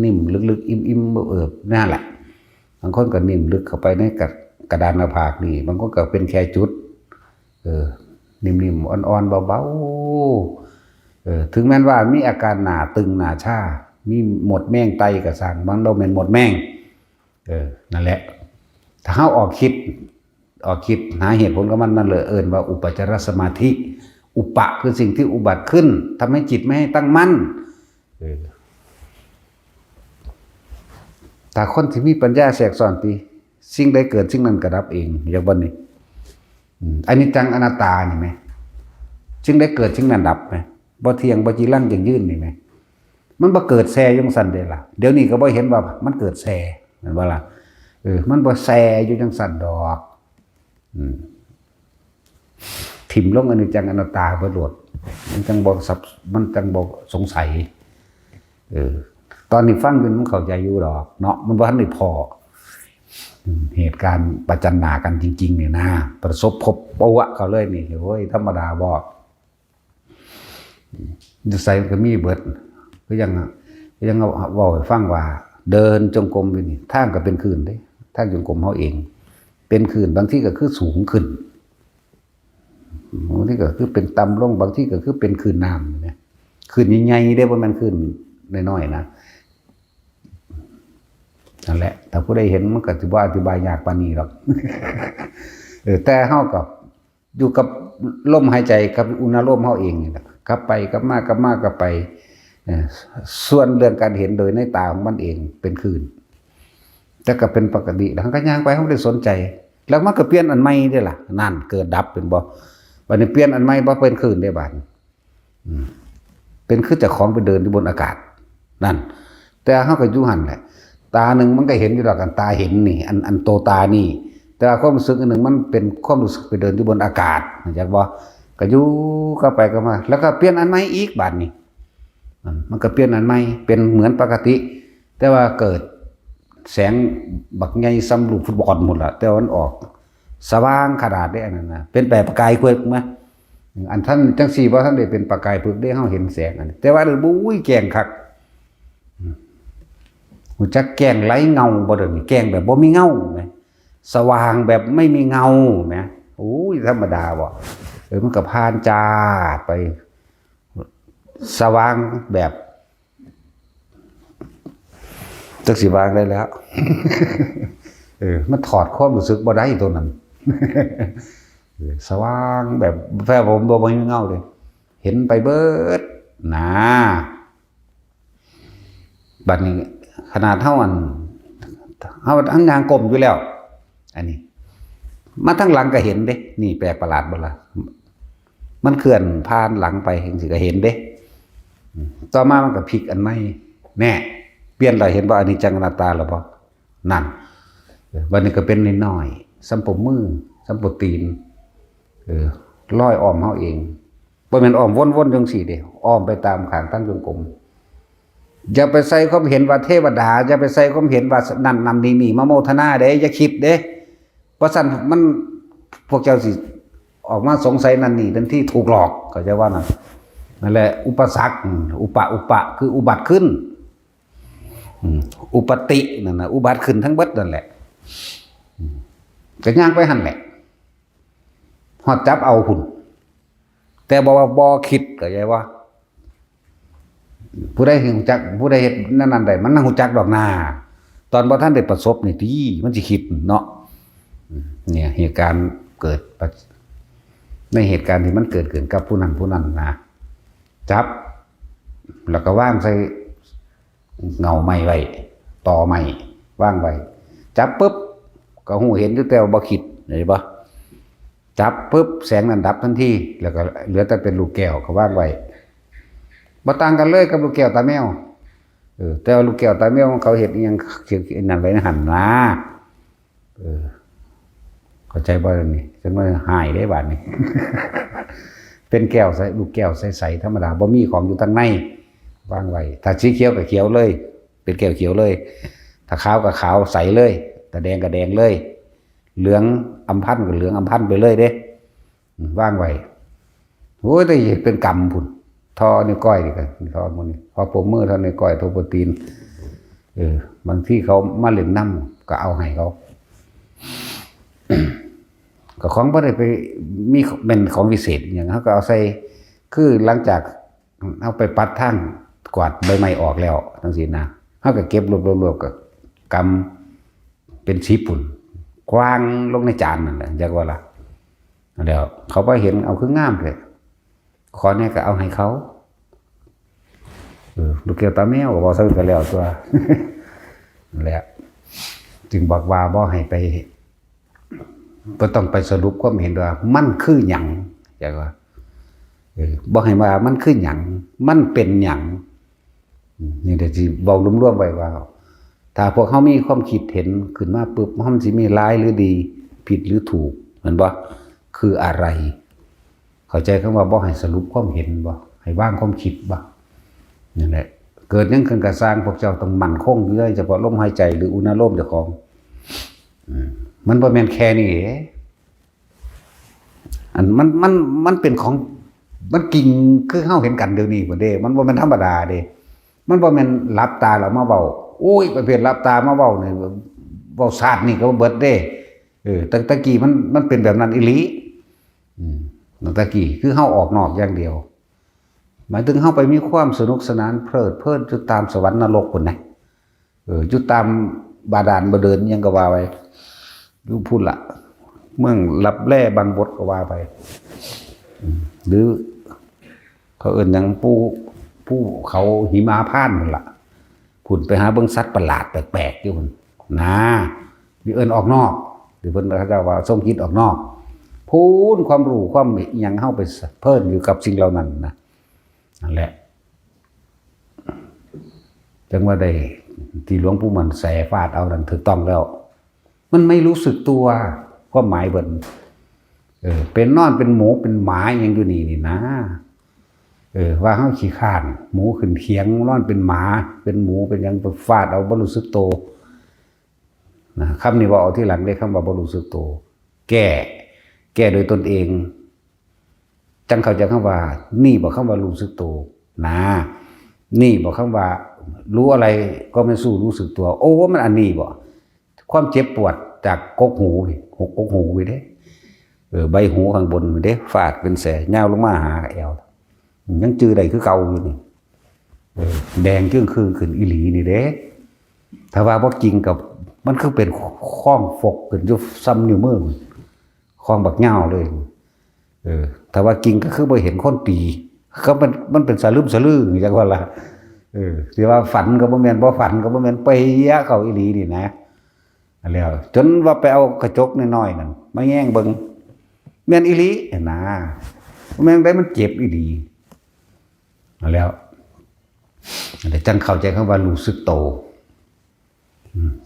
นิ่มลึกๆอิ่มๆนั่นแหละบางคนก็นิ่มลึกเข้าไปในกระดานหน้าผากนี่บางคนก็เป็นแค่จุดนิ่มๆอ่อนๆเบาๆถึงแม้ว่ามีอาการหน้าตึงหน้าชา มีหมดแม่งไตก็สร้างมันบ่แม่นหมดแม่งนั่นแหละถ้าเฮาออกคิดหาเหตุผลกับมันนั่นเลยเอิ้นว่าอุปจารสมาธิอุปะคือสิ่งที่อุบัติขึ้นทำให้จิตไม่ให้ตั้งมั่นถ้าคนที่มีปัญญาแทรกซ้อนติสิ่งใดเกิดสิ่งนั้นก็ดับเองอย่างวันนี้อนิจจังอนัตตานี่ไหมสิ่งใดเกิดสิ่งนั้นดับไหมบ่เที่ยงบ่จีรังจังยืนนี่ไหมมันบ่เกิดแซ่จังซั่นเด้ล่ะเดี๋ยวนี้ก็บ่เห็นว่ามันเกิดแซ่แม่นบ่ล่ะมันบ่แซ่อยู่จังซั่นดอกถิ่มลงอนิจจังอนัตตาเบิดโลดมันจังบ่สงสัยตอนนี้ฟังอยู่มันเข้าใจอยู่ดอกเนาะมันบ่ทันได้พอเหตุการณ์ประจันหน้ากันจริงๆเนี่ยนะประสบพบปะวะเขาเลยนี่โอ้ยธรรมดาบ่อยู่ไสก็มีเบิดก็ยังเว้าให้ฟังว่าเดินจงกรมอยู่นี่ทางก็เป็นคลื่นเด้ทางจงกรมเฮาเองเป็นคลื่นบางทีก็คือสูงขึ้นบางทีก็คือเป็นต่ำลงบางทีก็คือเป็นคลื่นน้ำเนี่ยคลื่นใหญ่ๆเด้บ่แม่นคลื่นน้อยๆนะนั่นแหละถ้าผู้ใดเห็นมันก็สิบ่อธิบายยากปานนี้หรอกแต่เฮาก็อยู่กับลมหายใจกับอุณหภูมิเฮาเองนี่แหละกลับไปกลับมากลับไปส่วนเรื่องการเห็นโดยในตาของมันเองเป็นคลื่นแต่ก็เป็นปกติแล้วก็ย่างไปเฮาได้สนใจแล้วมันก็เปลี่ยนอันใหม่ได้ล่ะนั่นเกิดดับเป็นบ่บัดนี้เปลี่ยนอันใหม่บ่เป็นคลื่นได้บาดเป็นคือเจ้าของไปเดินอยู่บนอากาศนั่นแต่เฮาก็อยู่หั่นแหละตาหนึ่งมันก็เห็นอยู่ดอกกันตาเห็นนี่อันโตตานี่แต่ความรู้สึกอันหนึ่งมันเป็นความรู้สึกไปเดินอยู่บนอากาศเข้าใจบ่ก็อยู่ก็ไปก็มาแล้วก็เปลี่ยนอันใหม่อีกบาดนี้มันก็เปลี่ยนอันใหม่เป็นเหมือนปกติแต่ว่าเกิดแสงบักใหญ่ซ้ำลูกฟุตบอลหมดละแต่มันออกสว่างขนาดได้อันนั้นนะเป็นแบบประกายเพิ่นมั้ยอันท่านจังซี่บ่ท่านได้เป็นประกายเพิ่นได้เฮาเห็นแสงอันแต่ว่าบุ้ยแกงคักหูจักแกงไร้เงาบ่เด้อนี่แกงแบบบ่มีเงาแหมสว่างแบบไม่มีเงาแหมโอ้ยธรรมดาบ่มันก็ผ่านจาดไปสว่างแบบจักสิวางได้แล้วมันถอดความรู้สึกบ่ได้ตัวนั้นสว่างแบบแฟผมบ่มีเงาเลยเห็นไปเบิดนะบัดนี้ขนาดเท่าอันเฮาทั้งงานกลมอยู่แล้วอันนี้มาทั้งหลังก็เห็นเด้นี่แปลกประหลาดบ่ล่ะมันเคลื่อนผ่านหลังไปจังซี่ก็เห็นเด้ต่อมามันก็พลิกอันใหม่แน่เปลี่ยนแล้วเห็นว่าอนิจจังอนัตตาแล้วบ่นั่นวันนี้ก็เป็นน้อยๆสัมปมือสัมปตีนลอยอ้อมเฮาเองบ่แม่นอ้อมวนๆจังซี่เด้อ้อมไปตามข้างตั้งจงกรมอย่าไปใส่ความเห็นว่าเทวดาอย่าไปใส่ความเห็นว่านั่นนี่มาโมทนาเด้อย่าคิดเด้เพราะฉะนั้นมันพวกเจ้าสิออกมาสงสัยนั่นนี่ทันที่ถูกหลอกเข้าใจว่านั่นแหละอุปสรรคอุปะคืออุบัติขึ้นอุปตินั่นน่ะอุบัติขึ้นทั้งเบิดนั่นแหละก็ย่างไปหั่นแหละฮอดจับเอาหุ่นแต่บ่คิดเข้าใจว่าผู้ใดเห็นจักผู้ใดเฮ็ดนั่นได้มันฮู้จักดอกหน้าตอนบ่ทันได้ประสบนี่ติมันสิคิดเนาะเนี่ยเหตุการณ์เกิดในเหตุการณ์ที่มันเกิดขึ้นกับผู้นั้นนะจับแล้วก็วางใส่เงาไม้ไว้ต่อไม้วางไว้จับปุ๊บก็ฮู้เห็นอยู่แต่บ่คิดเห็นบ่จับปุ๊บแสงนั้นดับทันทีแล้วก็เหลือแต่เป็นลูกแก้วก็วางไว้บ่ต่างกันเลยกับลูกแก้วตาแมวแต่ว่าลูกแก้วตาแมวเขาเฮ็ดอีหยังนั่นไว้ในหั่นนะเข้าใจบ่นี่จังว่าหายได้บาดนี้ เป็นแก้วใสลูกแก้วใสๆธรรมดาบ่มีของอยู่ทางในวางไว้ถ้าสีเขียวก็เขียวเลยเป็นแก้วเขียวเลยถ้าขาวก็ขาวใสเลยถ้าแดงก็แดงเลยเหลืองอำพันก็เหลืองอำพันไปเลยเด้วางไว้โอ้ยแต่เป็นกรรมพุ่นทอนิ้วก้อยนี่กันทอมื้อนี้พอผมมือทอนิ้วก้อยโทโปรตีนบางที่เขามาเล่นน้ำก็เอาให้เขา ก็ของบ่ได้ไปมีเป็นของวิเศษอย่างเขาก็เอาใส่คือหลังจากเอาไปปัดทาง กวาดใบไม้ออกแล้วทั้งสิ้นนะเขาก็เก็บรวบๆกับกำเป็นสีปุ่นกว้างลงในจานนั่นแหละจักว่าล่ะแล้วเขาไปเห็นเอาคืองามเลยขอเนี่ยก็เอาให้เขาลูกเกียวตาแมวก็บอกซะกันแล้วตัว แหละจึงบอกว่าบ่ให้ไปบ่ต้องไปสรุปความเห็นว่ามันคือหยังจักว่าบ่ให้ว่ามันคือหยังมันเป็นหยังนี่เดี๋ยวสิเว้ารวมๆไว้ว่าถ้าพวกเขามีความคิดเห็นขึ้นมาปุ๊บมันสิมีร้ายหรือดีผิดหรือถูกเห็นบ่คืออะไรเข้าใจคำว่าบ่ให้สรุปความเห็นบ่ให้วางความคิดบ่นั่นแหละเกิดยังขึ้นกระสร้างพวกเจ้าต้องมั่นคงอยู่เลยเฉพาะลมหายใจหรืออุณหภูมิเจ้าของมันบ่แม่นแค่นี้อันมันเป็นของมันกิ่งคือเฮาเห็นกันเดี๋ยวนี้บ่เด้มันบ่แม่นธรรมดาเด้มันบ่แม่นหลับตาแล้วมาเว้าโอ้ยประเภทหลับตามาเว้านี่เว้าซาดนี่ก็เบิดเด้ตะกี้มันเป็นแบบนั้นอีหลีตะกี้คือเฮาออกนอกอย่างเดียวหมายถึงเฮาไปมีความสนุกสนานเพลิดเพลินจุดตามสวรรค์นรกพุ่นนะจุดตามบาดาลบ่เดินยังก็ว่าไปอยู่พุ่นล่ะเมืองลับแลบางบทก็ว่าไปหรือเขาเอิ้นหยังผู้เขาหิมาพานต์พุ่นล่ะพุ่นไปหาเบิ่งสัตว์ประหลาดแปลกๆอยู่พุ่นนะมีเอิ้นออกนอกหรือเพิ่นเขาจะว่าทรงคิดออกนอกพูนความรู้ความหยังเฮาไปเพิ่นอยู่กับสิ่งเหล่านั้นนะนั่นแหละจังว่าได้ที่หลวงปู่มันแสฟาดเอานั่นถูกต้องแล้วมันไม่รู้สึกตัวความหมายเบิ่นเป็นนอนเป็นหมูเป็นหมาอย่างอยู่นี่นะว่าเฮาขี้ข้านหมูขึ้นเคียงนอนเป็นหมาเป็นหมูเป็นหยังไปฟาดเอาบ่รู้สึกโตนะคำนี้ว่าเอาที่หลังได้คำว่าบ่รู้สึกโตแก้โดยตนเองจังเข้าใจคำว่านี่บอกคำว่ารู้สึกตัวนะนี่บอกคำว่ารู้อะไรก็ไม่สู้รู้สึกตัวโอ้มันอันนี้บ่ความเจ็บปวดจากกกหูกกหูไปเด้ใบหูข้างบนไปเด้ฟาดเป็นแสยาวลงมาหาแอวยังจื้อได้คือเก่าอยู่นี่แดงจึ้งคืนขึ้นอีหลีนี่เด้ถ้าว่าบ่จริงกับมันคือเป็นข้องฟกขึ้นอยู่ซ้ำนิ้วมือข้องบักเหย้าเลยแต่ว่ากิ่งก็คือบ่เห็นคนตีก็มันเป็นสะลึมสะลือจังว่าล่ะสิว่าฝันก็บ่แม่นบ่ฝันก็บ่แม่นไปยะเข้าอีหลีนี่นะแล้วจนว่าไปเอากระจกน้อยๆนั่นมาแย่งเบิ่งแม่นอีหลีนะแม่งได้มันเจ็บอีหลีแล้วแต่จังเข้าใจคำว่ารู้สึกโต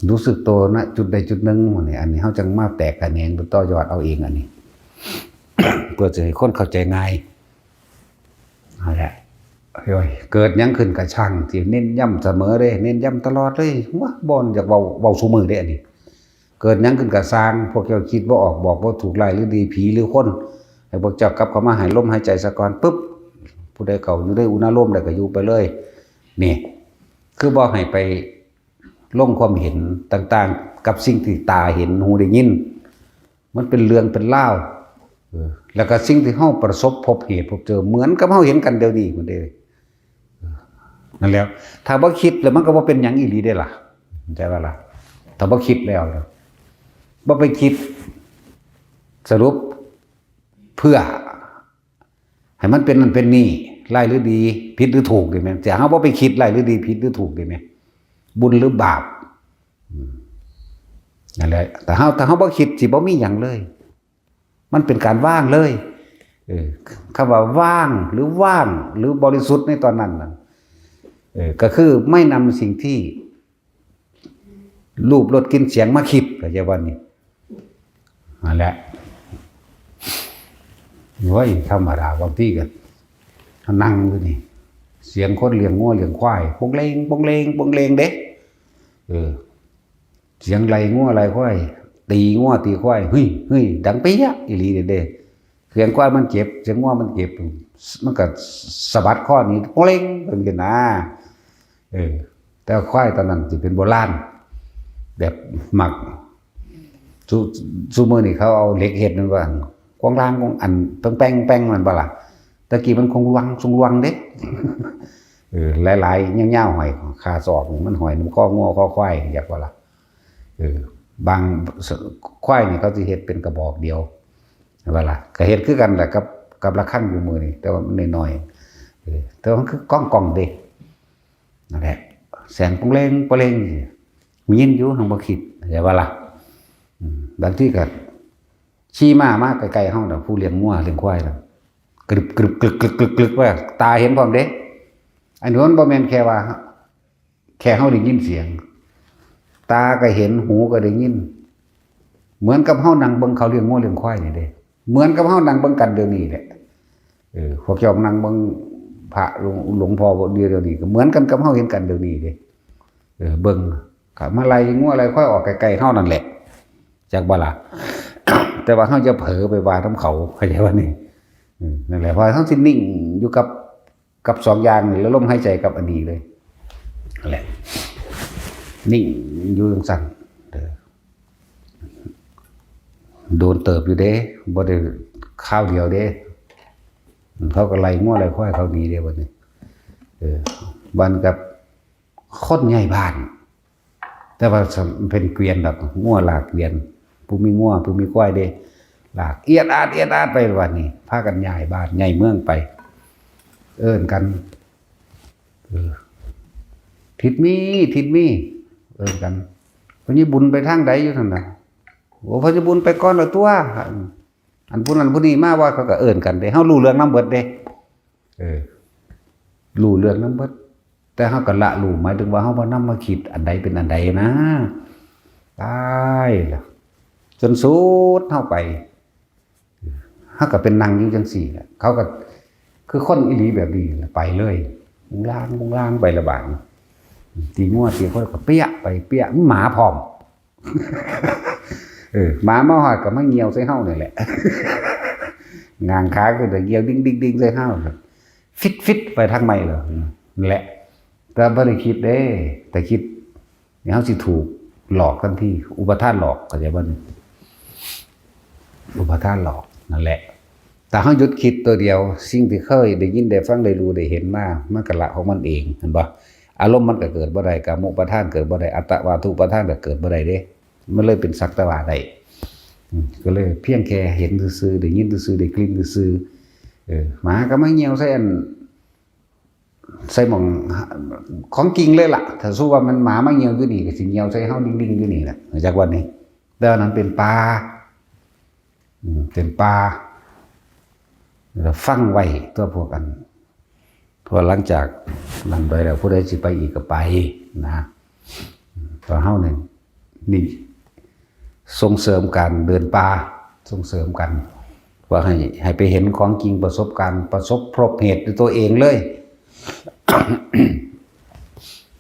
รู้สึกโตนะจุดใดจุดหนึ่งนี่อันนี้เฮาจังมาแตกแขนงต่อยอดเอาเองอันนี้ เพื่อจะให้คนเข้าใจง่ายนั่นแหละเกิดยังขึ้นกับช่างที่เน้นย้ำเสมอเลยเน้นย้ำตลอดเลยว่าบอนอยากเบาสู้มือได้อันนี้เกิดยังขึ้นกับสร้างพวกเจ้าคิดว่าออกบอกว่าถูกไล่หรือดีผีหรือคนให้พวกเจ้ากลับเข้ามาหายลมหายใจสะก่อนปุ๊บผู้ใดเก่าอยู่ได้อุณหภูมิได้ก็อยู่ไปเลยนี่คือบอกให้ไปลงความเห็นต่างๆกับสิ่งที่ตาเห็นหูได้ยินมันเป็นเรื่องเป็นเล่าแล้วก็สิ่งที่เฮาประสบพบเหตุพบเจอเหมือนกับเฮาเห็นกันเดี๋ยวนี้มันเด้นั่นแล้วถ้าบ่คิดแล้วมันก็บ่เป็นหยังอีหลีได้ล่ะเข้าใจว่าล่ะถ้าบ่คิดแล้วบ่ไปคิดสรุปเพื่อให้มันเป็นนั่นเป็นนี่ไล่หรือดีผิดหรือถูกได้มั้ยแต่เฮาบ่ไปคิดไล่หรือดีผิดหรือถูกได้มั้ยบุญหรือบาปนั่นแหละแต่เฮาบ่คิดสิบ่มีหยังเลยมันเป็นการว่างเลยคำว่าว่างหรือบริสุทธิ์ในตอนนั้นก็คือไม่นำสิ่งที่รูปรสกลิ่นเสียงมาคิดก็จะว่านี่นั่นแหละว่าธรรมดาบางที่กันนั่งอยู่นี่เสียงคนเลี้ยงงัวเลี้ยงควายปงเลงปงเลงปงเลงเด้เสียงไรงัวไรควายตีงัวตีควายเฮ้ยดังเปี้ยอีหลีเด้เสียงควายมันเจ็บเสียงงัวมันเจ็บมันก็สะบัดข้อนี้โอ้เล้งเป็นกันนะแต่ควายตอนนั้นสิเป็นโบราณแบบหมักซูมือนี่เขาเอาเหล็กเห็ดนั่นว่ากวางล่างกวางอันแป้งมันบ่ล่ะตะกี้มันคงวังเด้ หลายๆเงี้ยวๆหอยขาศอกมันหอยมันข้อง้อข้อควายอยากว่าล่ะบางควายนี่เขาสิเฮ็ดเป็นกระบอกเดียวว่าล่ะก็เฮ็ดคือกันแหละกับระฆังอยู่มือนี่แต่ว่ามันน้อยๆแต่มันคือก้องเด้นั่นแหละแสงปงเล้งปะเล้งมียินอยู่ทางบ่คิดอย่าว่าล่ะบางทีก็ชี้มาไกลๆเฮาน่ะผู้เลี้ยงงัวเลี้ยงควายน่ะกรึบกึกว่าตาเห็นพร้อมเด้อันนี้มันบ่แม่นแค่ว่าแค่เฮาได้ยินเสียงตาก็เห็นหูก็ได้ยินเหมือนกับเฮานั่งเบิ่งเขาเลี้ยงงัวเลี้ยงควายนี่เด้เหมือนกับเฮานั่งเบิ่งกันเดี๋ยวนี้แหละพวกเจ้านั่งเบิ่งพระหลวงพ่อเดี๋ยวนี้ก็เหมือนกันกับเฮาเห็นกันเดี๋ยวนี้เด้เบิ่งก็มาไล่งัวไล่ควายออกไกลๆเฮานั่นแหละจักบ่ล่ะ แต่ว่าเฮาจะเผลอไปว่าทำเขาเข้าใจว่านี่นั่นแหละเพราะเฮาสินิ่งอยู่กับสองอย่างนี่แล้วลมหายใจกับอันนี้เลยนั่นแหละนิ่งอยู่จังซั่นโดนเติบอยู่เด้บ่ได้ข้าวเดียวเด้เขาก็ไล่งัวไล่ควายเขาหนีเด้บัดนี้บ้านกับคนใหญ่บ้านแต่ว่าเป็นเกวียนดอกงัวลากเกวียนผู้มีงัวผู้มีควายเด้ลากเอียดอาดไปวันนี้พากันย้ายบ้านย้ายเมืองไปเอิ้นกันทิดมีเอิ้นกันพญบุญไปทางใดอยู่นั่นน่ะโอ้พญบุญไปก่อนแล้วตัวอันผู้นั้นผู้นี้มาว่าเขาก็เอิ้นกันเด้เฮารู้เรื่องนำเบิดเด้รู้เรื่องนำเบิดแต่เฮาก็ละรู้หมายถึงว่าเฮาบ่นำมาคิดอันใดเป็นอันใดนะตายล่ะจนสุดเฮาไปเฮาก็เป็นนางอยู่จังซี่แหละเขาก็คือคนอีหลีแบบนี้ไปเลยมุงล่างไประบาดตีงัวตีค่อยก็เปี้ยไปเปี้ยหมาพร้อมหมามาฮอดก็มาเหี่ยวใส่เฮานี่แหละงางขาก็ได้เหี่ยวดิ้งใส่เฮาฟิตไปทางใหม่เหรอนั่นแหละแต่บ่ได้คิดเด้แต่คิดเฮาสิถูกหลอกทันทีอุปทานหลอกเข้าใจบ่อุปทานหลอกนั่นแหละแต่เฮาหยุดคิดตัวเดียวสิ่งที่เคยได้ยินได้ฟังได้รู้ได้เห็นมามันก็ละของมันเองเห็นบ่อารมณ์มันก็เกิดบ่ได้กามุปทานเกิดบ่ได้อัตตวาทุปทานก็เกิดบ่ได้เด้มันเลยเป็นสักแต่ว่าได้ก็เลยเพียงแค่เห็นซื่อๆได้ยินซื่อๆได้กลิ่นซื่อหมาก็มาเหี่ยวใส่หม่องของจริงเลยล่ะถ้าสู้ว่ามันหมามาเหี่ยวอยู่นี่ก็สิเหี่ยวใส่เฮาดิ้งๆอยู่นี่แหละจากวันนี้แต่ว่านั้นเป็นป่าเราฟังไว้ตัวพวกกันพอหลังจากนั้นไปแล้วผู้ใดสิไปอีกก็ไปนะพอเฮานี่ส่งเสริมการเดินป่าส่งเสริมกันว่าให้ไปเห็นของจริงประสบการณ์ประสบพบเหตุด้วยตัวเองเลย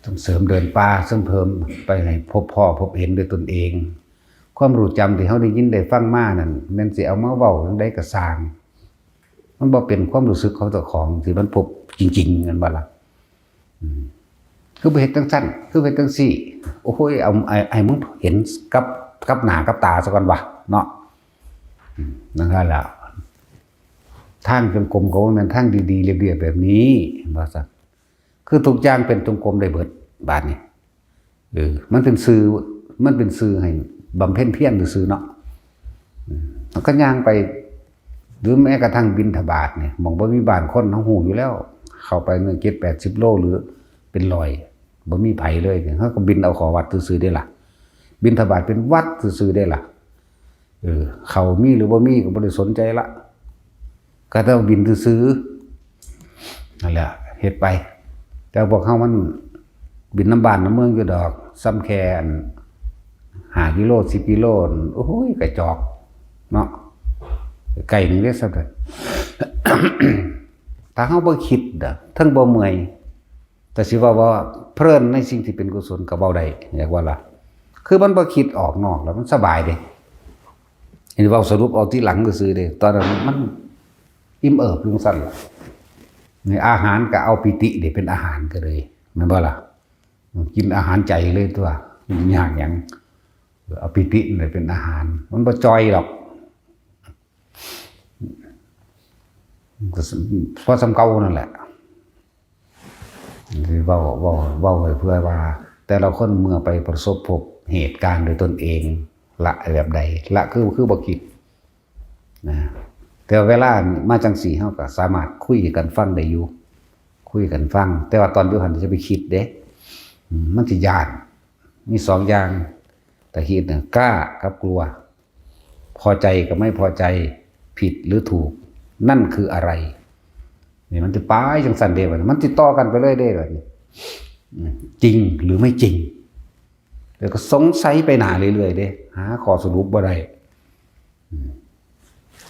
ส่งเสริมเดินป่าส่งเพิ่มไปให้พบพ่อพบเห็นด้วยตนเองความรู้จำที่เฮาได้ยินได้ฟังมานั่นแม่นสิเอามาเว้าจังได๋ก็สร้างมันบ่เป็นความรู้สึกของเจ้าของที่มันพบจริงๆนั่นบ่ล่ะคือไปเฮ็ดจังซั่นคือไปจังซี่โอ้ยเอาไอ้มึงเห็นกับหน้ากับตาซะก่อนวะเนาะนั่นแหละทางจงกรมก็ว่าแม่นทางดีๆเรียบๆแบบนี้ว่าซั่นคือทุกอย่างเป็นจงกรมได้เบิดบาดนี้มันเป็นสื่อให้บำเพ็ญเพียรซื่อเนาะมันก็ย่างไปหรือแม้กระทั่งบิณฑบาตเนี่ยมองบ่มีบ้านคนเฮาฮู้อยู่แล้วเข้าไปเงิน70-80 โลหรือเป็น100บ่มีไผเลยเฮาก็บินเอาขอวัดซื่อๆได้ล่ะบิณฑบาตเป็นวัดซื่อๆได้ล่ะเขามีหรือบ่มีก็บ่ได้สนใจละก็ต้องบินซื่อๆนั่นแหละเฮ็ดไปแต่พวกเฮามันบินน้ำบ้านน้ำเมืองอยู่ดอกซ้ำแค่5 กิโล 10 กิโลโอ้ยกระจอกเนาะไก่นึงได้ซะเด้อ ถ้าเฮาบ่คิดทั้งบ่เมื่อยแต่สิว่าเพลินในสิ่งที่เป็นกุศลก็เว้าได้อยากว่าล่ะคือมันบ่คิดออกนอกแล้วมันสบายเด้เห็นเว้าสรุปเอาที่หลังซื่อๆเด้ตอนนั้นมันอิ่มเอิบจังซั่นล่ะในอาหารก็เอาปิติเด้เป็นอาหารก็เลยแม่นบ่ล่ะกินอาหารใจเลยตัวยากหยังเอาปิตินี่เป็นอาหารมันบ่จ่อยหรอกก็พอสำเก่านั่นแหละ คือเว้าไว้เพื่อว่า แต่ละคนเมื่อไปประสบพบเหตุการณ์โดยตนเองละแบบใดละคือบ่คิดนะแต่เวลามาจังสี่เฮาก็สามารถคุยกันฟังได้อยู่คุยกันฟังแต่ว่าตอนอยู่หันจะไปคิดเด้มันสิย้านมีสองอย่างแต่คิดน่ะกล้ากับกลัวพอใจกับไม่พอใจผิดหรือถูกนั่นคืออะไรนี่มันจะไปจังซั่นเด้มันติดต่อกันไปเรื่อยเด้แบบนี้จริงหรือไม่จริงแล้วก็สงสัยไปหน้าเรื่อยๆเด้หาข้อสรุปบ่ได้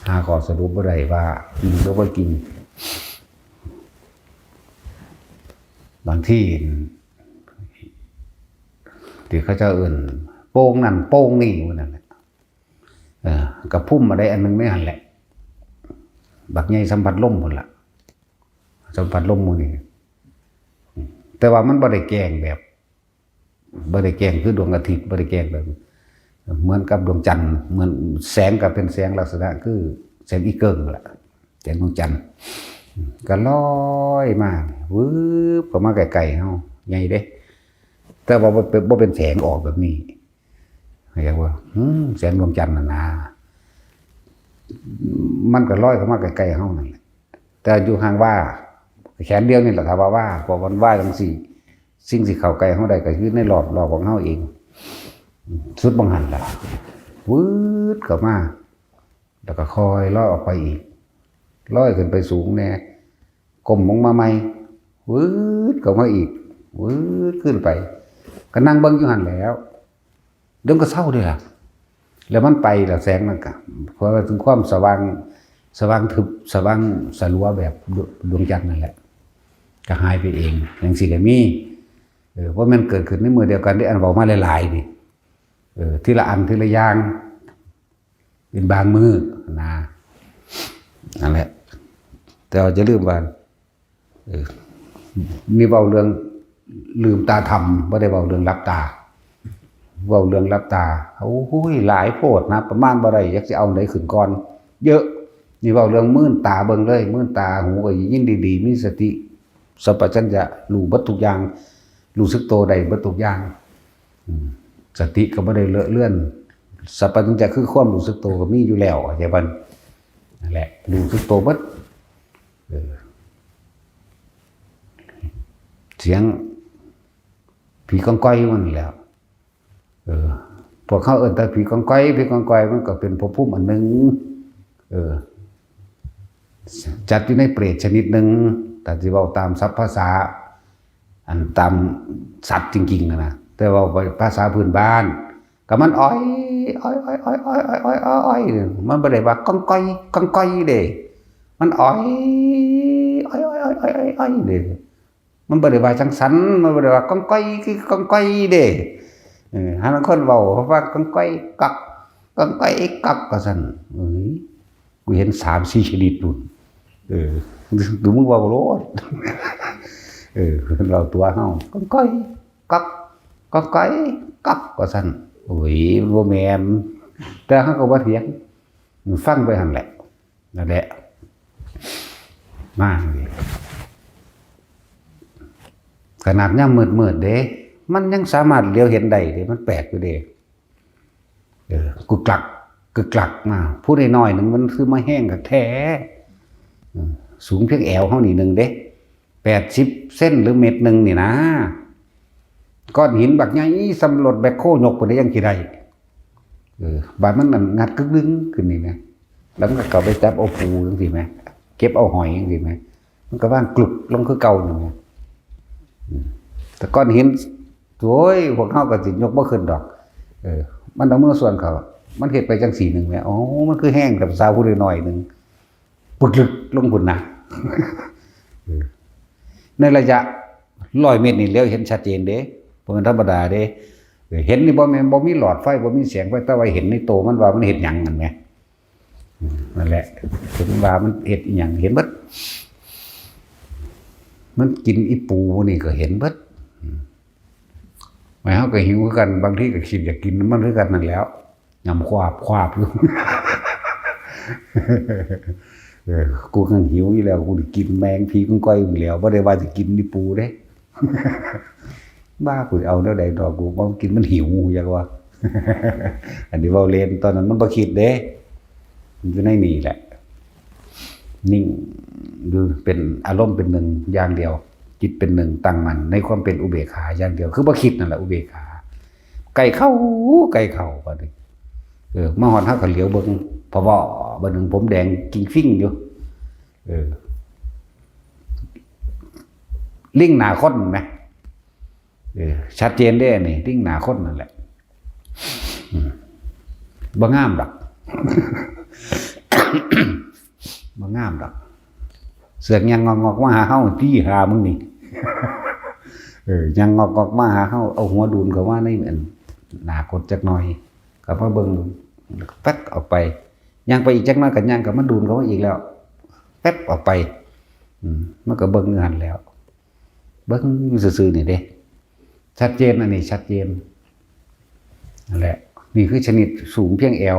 หาข้อสรุปบ่ได้ว่ากินหรือบ่กินบางที่ที่เขาจะเอื่นโป้งนั่นโป้งนี่ว่านั่นแหละกับพุ่มอะไรอันนึงไม่หันแหละบักใหญ่สัมผัสลมหมดละสัมผัสลมมูนี่แต่ว่ามันบ่ได้แกงแบบบ่ได้แกงคือดวงอาทิตย์บ่ได้แกงแบบเหมือนกับดวงจันทร์เหมือนแสงกับเป็นแสงลักษณะคือแสงอีเกิงแหละแสงดวงจันทร์ก็ลอยมาวืบก็มาไกลๆเฮาใหญ่เด้แต่ว่าบ่เป็นแสงออกแบบนี้เรียกว่าแสงดวงจันทร์นะมันก็ลอยเข้ามาใกล้ๆเฮานั่นแหละแต่อยู่ห่างว่าแขนเดียวนี่แหละถ้าว่าเพราะมันว่าจังซี่สิ่งที่เข้าใกล้เฮาได้ก็คือในรอบของเฮาเองสุดบังหันล่ะวืดเข้ามาแล้วก็ค่อยลอยออกไปอีกลอยขึ้นไปสูงแน่ก้มลงมาใหม่วืดเข้ามาอีกวืดขึ้นไปก็นั่งเบิ่งอยู่หั่นแล้วเดี๋ยวก็เศร้าด้วยล่ะแล้วมันไปแล้วแสงมันก็เพราะว่าถึงความสว่างทึบสว่างสลัวแบบดวงจันทร์นั่นแหละก็หายไปเองอย่างสิก็มีเพราะมันเกิดขึ้นในมือเดียวกันที่อันเว้ามาหลายๆนี่ทีละอันทีละอย่างเป็นบางมือนะนั่นแหละแต่เราจะลืมว่านี่เว้าเรื่องลืมตาทำบ่ได้เว้าเรื่องรับตาเว้าเรื่องรับตาโอ้โหหลายโพดนะประมาณบ่ได้อยากสิเอาไหนขึ้นก่อนเยอะนี่เว้าเรื่องมื่นตาเบิ่งเลยมื่นตาหูก็ยิ่งดีๆมีสติสัมปชัญญะรู้เบิดทุกอย่างรู้สึกโตได้เบิดทุกอย่างสติก็บ่ได้เลอะเลื่อนสัมปชัญญะคือความรู้สึกโตก็มีอยู่แล้วเข้าใจบ่นั่นแหละรู้สึกโตเบิดเสียงผีกองก้อยมันนี่แหล้วพวกเขาแต่ผีกองก้อยมันก็เป็นภพภูมิอันนึงจัดอยู่ในเปรตชนิดหนึ่งแต่ที่ว่าตามศัพท์ภาษาอันตามสัตว์จริงๆนะแต่ว่าภาษาพื้นบ้านก็มันอ้อยมันบ่ได้ว่ากองก้อยเด้มันอ้อยเด้มันบ่ได้ว่าจังสันมันบ่ได้ว่ากองก้อยคือกองก้อยเด้หาบางคนเว้าว่ากองก้อยกักกองก้อยกักก็ซั่นกูเห็น 3-4 ชนิดนู่นดูมึงเว้าโลดเราตัวเฮากองก้อยกักกองก้อยกักก็ซั่นโอ้ยบ่แม่นแต่เฮาก็บ่เถียงฟังไปหั่นแหละนั่นแหละมาขนาดยามมืดๆเด้มันยังสามารถเลี้ยวเห็นได้เด้มันแปลกอยู่เด้กึกลักมาผู้ใดน้อยนึงมันคือมาแห้งกับแท้สูงเพียงแอวเฮานี่นึงเด้80เส้นหรือเม็ดนึงนี่นะก้อนหินบักใหญ่สำรวจแบคโคยกไปได้ยังกี่ได้บาดมันงัดกึกดึงขึ้นนี่แม่แล้วมันก็เข้าไปจับเอาปูจังซี่แม่เก็บเอาหอยจังซี่แม่มันก็ว่างกลุกลงคือเก่านี่แม่แต่ก้อนหินโอ้ยพวกเฮาก็สิยกบ่ขึ้นดอกมันเอามือส่วนเขามันเฮ็ดไปจังซี่นึงแม่อ๋อมันคือแห้งกับสาวผู้น้อยนึงปึกลึกลงพุ่นนะในระยะ100 เมตรนี่แล้วเห็นชัดเจนเด้บ่แม่นธรรมดาเด้เห็นนี่บ่แม่นบ่มีหลอดไฟบ่มีแสงไฟแต่ว่าเห็นในโตมันว่ามันเฮ็ดหยังนั่นแหมนั่นแหละถึงว่ามันเฮ็ดอีหยังเห็นเบิดมันกินอีปูนี่ก็เห็นเบิดแม่เฮาก็หิวคือกันบางทีก็คิดอยากกินมันคือกันนั่นแล้วยำควาบอยู่กูก็หิวอยู่แล้วกูสิกินแมงผีก้อยอยู่แล้วบ่ได้ว่าสิกินอีปูเด้ บ้ากูเอาเท่าใดดอกกูบ่กินมันหิวจังว่า อันนี้เว้าเล่นตอนนั้นมันบ่คิดเด้มันอยู่ในนี่แหละนิ่งดูเป็นอารมณ์เป็นหนึ่งอย่างเดียวจิตเป็นหนึ่งตั้งมั่นในความเป็นอุเบกขาอย่างเดียวคือบ่คิดนั่นแหละอุเบกขาไก่เข้าบัดนี้มาฮอดเฮาก็เหลียวเบิ่งพอบ่บัดนึงผมแดงกิ้งฟิ้งอยู่ลิงหน้าคนแหมชัดเจนเด้นี่ลิงหน้าคนนั่นแหละบ่งามดอก บ่งามดอกเสือกยังงอกๆมาหาเฮาที่หามึงนี่ ยังงอกๆมาหาเฮาเอาหัวดูนเข้ามาในหน้ากดจักหน่อยก็มาเบิ่งแป๊กออกไปยังไปอีกจักหน่อยก็ยังก็มาดูนเขาอีกแล้วแป๊บออกไปมันก็เบิ่งหันแล้วเบิ่งอยู่ซื่อๆนี่เด้ชัดเจนอันนี้ชัดเจนนั่นแหละนี่คือชนิดสูงเพียงแอว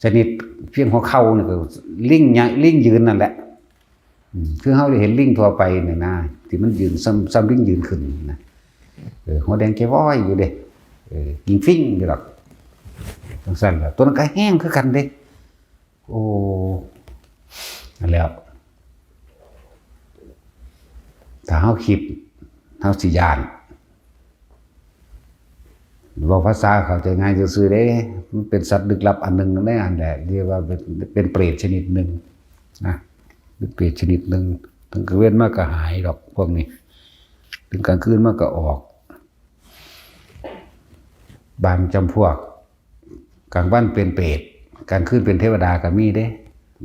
ชนิดเพียงหัวเข่านี่ก็ลิงยืนนั่นแหละคือเฮาได้เห็นลิงทั่วไปนี่นะที่มันยืนซ้ำลิงยืนขึ้นนะหัวแดงแก้ว้อยอยู่เด้ยิงฟิ้งอยู่ดอกจังซั่นล่ะตัวนั้นก็แห้งคือกันเด้โอ้นั่นแล้วถ้าเฮาคิดเฮาสิย้านบอกภาษาเข้าใจง่ายซื่อๆเด้มันเป็นสัตว์ลึกลับอันหนึ่งนั่นแหละอันแหละเรียกว่าเป็นเปรตชนิดหนึ่งนะเป็นเปรตชนิดหนึ่งถึงกลางเว้นมากก็หายดอกพวกนี้ถึงกลางคืนมากก็ออกบางจำพวกกลางวันเป็นเปรตกลางคืนเป็นเทวดาก็มีเด้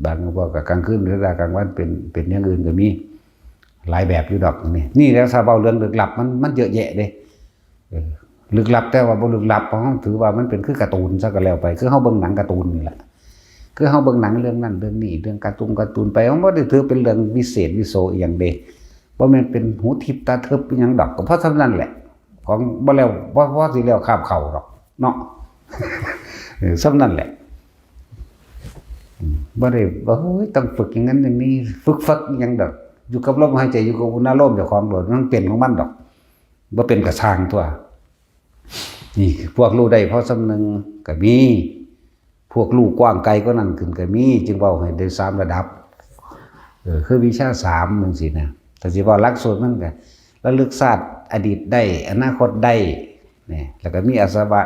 บางพวกก็กลางคืนเป็นเทวดากลางวันเป็นอย่างอื่นก็มีหลายแบบอยู่ดอกนี่แล้วถ้าเว้าเรื่องลึกลับมันเยอะแยะเด้ลึกลับแต่ว่าบ่ลึกลับเพราะถือว่ามันเป็นคือการ์ตูนซะก็แล้วไปคือเฮาเบิ่งหนังการ์ตูนนี่แหละคือเฮาเบิ่งหนังเรื่องนั้นเรื่องนี้เรื่องการ์ตูนไปมันบ่ได้ถือเป็นเรื่องวิเศษวิโสอีหยังเด้บ่แม่นเป็นหูทิพตาทิพอีหยังดอกก็เพราะเท่านั้นแหละของบ่แล้วบ่สิแล้วคาบเข้าดอกเนาะ ซ้ำนั่นแหละบ่ได้ว่าโอ้ยต้องฝึกอย่างนั้นอย่างนี้ฝึกอีหยังดอกอยู่กับลมหายใจอยู่กับอุณหภูมิเจ้าของโดดมันเป็นของมันดอกบ่เป็นกระช่างตัวนี่พวกรู้ได้เพราะสำนึงก็มีพวกรู้กว้างไกลก็นั่นขึ้นก็มีจึงเว้าให้ได้3ระดับคือวิชา3จังซี่นะถ้าสิเว้าหลักสูตรมันก็ระลึกชาติอดีตได้อนาคตได้นี่แล้วก็มีอาสวะ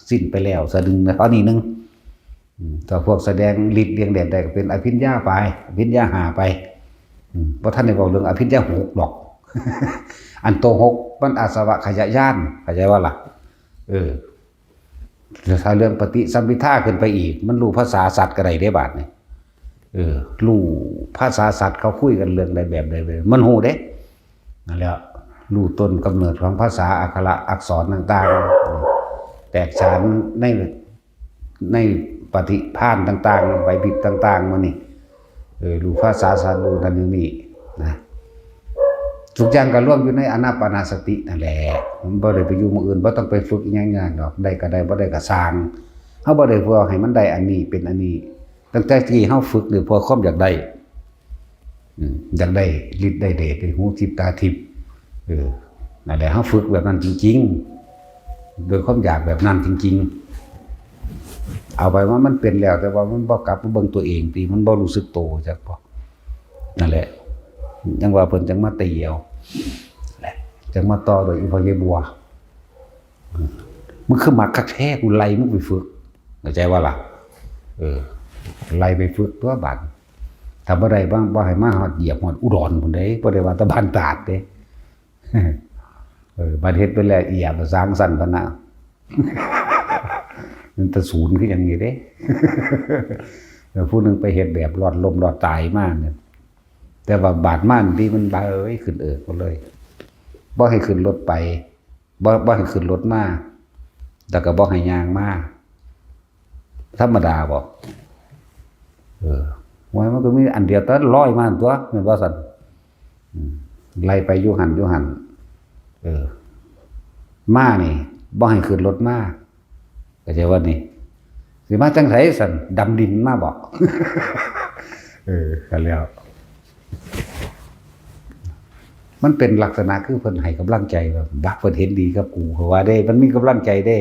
สิ้นไปแล้วสะดึงนะอันนี้นึงถ้าพวกแสดงฤทธิ์เรียงแดดได้ก็เป็นอภิญญาไปอภิญญา5ไปบ่ทันได้เว้าเรื่องอภิญญา6ดอก อันโต6มันอาสวะขยะญาณเข้าใจว่าล่ะถ้าเรื่องปฏิสัมภิทาขึ้นไปอีกมันรู้ภาษาสัตว์ก็ได้บาดนี่รู้ภาษาสัตว์เขาคุยกันเรื่องใดแบบใดมันฮู้เด้นั่นแหละรู้ต้นกำเนิดของภาษาอักขระอักษรต่างๆแตกฉานในปฏิภาณต่างๆใบบิดต่างๆมานี่รู้ภาษาสัตว์รู้นั่นอยู่นี่นะทุกอย่างก็รวมอยู่ในอานาปานสตินั่นแหละมันบ่ได้ไปอยู่หมู่อื่นบ่ต้องไปฝึกอีหยังดอกได้ก็ได้บ่ได้ก็สร้างเฮาบ่ได้เพื่อให้มันได้อันนี้เป็นอันนี้ตั้งแต่ที่เฮาฝึกนี่เพื่อความอยากได้อยากได้ฤทธิ์ได้เดชได้หูทิพตาทิพนั่นแหละเฮาฝึกแบบนั้นจริงๆโดยความอยากแบบนั้นจริงๆเอาไปว่ามันเป็นแล้วแต่ว่ามันบ่กลับมาเบิ่งตัวเองติมันบ่รู้สึกโตจักพอนั่นแหละยังว่าเพิ่นจังมาตีเอาแหละจังมาต่อโดยอีพ่อใหญ่บัวมันคือมักคักแท้กูไล่มึงไปฝึกเข้าใจว่าล่ะไล่ไปฝึกตัวบัดถ้าบ่ได้บ่ให้มาฮอดเหยียบฮอดอุดรพุ่นเด้บ่ได้ว่าแตะบ้านตาดเด้ บัดเฮ็ดไปแล้วอีหยังก็สร้างสรรค์พะนะ มันตะศูนย์คือหยังนี้เด้ แล้วผู้นึงไปเฮ็ดแบบรอดลมรอดตายมาเนี่ยแต่ว่าบาดม่านที่มันบ่ขึ้นก็เลยบ่ให้ขึ้นรถไปบ่ให้ขึ้นรถมาแล้วก็บ่ให้ย่างมาธรรมดาบ่ว่ามันก็มีอันเดียวแต่ร้อยมาตัวแม่นบ่ซั่นไล่ไปอยู่หั่นมานี่บ่ให้ขึ้นรถมาก็จะว่านี่สิมาจังไสซั่นดำดินมาบ่ก็แล้ว มันเป็นลักษณะคือเพิ่นให้กำลังใจแบบบักเพิ่นเห็นดีกับกูเพราะว่าได้มันมีกำลังใจได้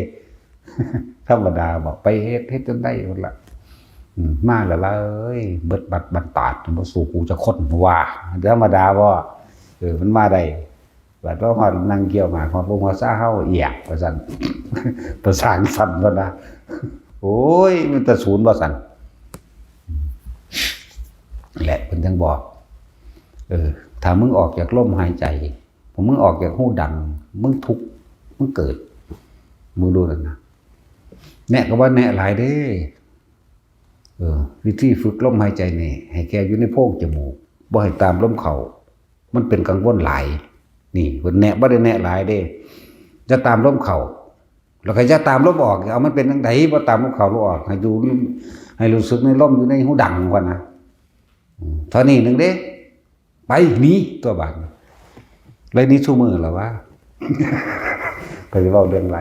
ธรรมดาบอกไปเฮ็ดจนได้หมดละมาแล้วล่ะเอ้ยเบิดบัดบันตาดบ่สู้กูจะคนว่าธรรมดาบ่มันมาได้บัดว่ามานั่งเกี่ยวหมากของพวกมาซ่าเฮาเอียกว่าซั่น ประสานสั่นบ่นะโอ้ยมันจะศูนย์บ่สั่นแหละเพิ่นจังบอกถ้ามึงออกจากลมหายใจผมมึงออกจากหูดังมึงทุกข์มึงเกิดมึงดูนั่นนะแน่ก็ว่าแน่หลายเด้วิธีฝึกลมหายใจนี่ให้แกอยู่ในโพรงจมูกบ่ให้ตามลมเข้ามันเป็นกังวลหลายนี่เพิ่นแน่บ่ได้แน่หลายเด้จะตามลมเข้าแล้วก็จะตามลมออกเอามันเป็นจังไดบ่ตามลมเข้าลมออกให้ดูให้รู้สึกในลมอยู่ในหูดังก่อนนะเท่านี้นึงเด้ไปหนีตัวบาดเลยนี้ชูมือหรอวะก็จะเว้าเรื่องไร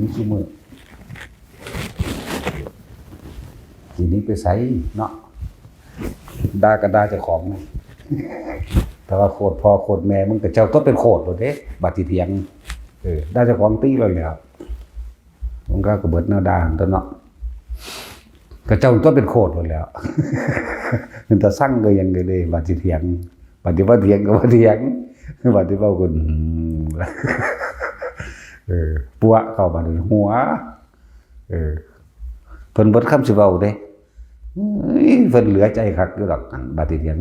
นี้ชูมือทีนี้ไปใส่เนาะด่าก็ด่าเจ้าของนะแต่ว่าโคตรพ่อโคตรแม่มึงกับเจ้าก็เป็นโคตรเลยเด้บาดทีเถียงด่าเจ้าของตีเลยแล้วมึงก็เบิดแนวด่าตัวเนาะก็เจ้าตัวเป็นโคตรเลยแล้วมันจะสั่งเลยยังเลยบาดทีเถียงบาดที่ว่าเถียงก็ว่าเถียงบาดที่ว่าคนปัวเข้ามาในหัวเพิ่นเบิดคำสิเว้าเด้เพิ่นเหลือใจคักอยู่ดอกบาดทีเถียง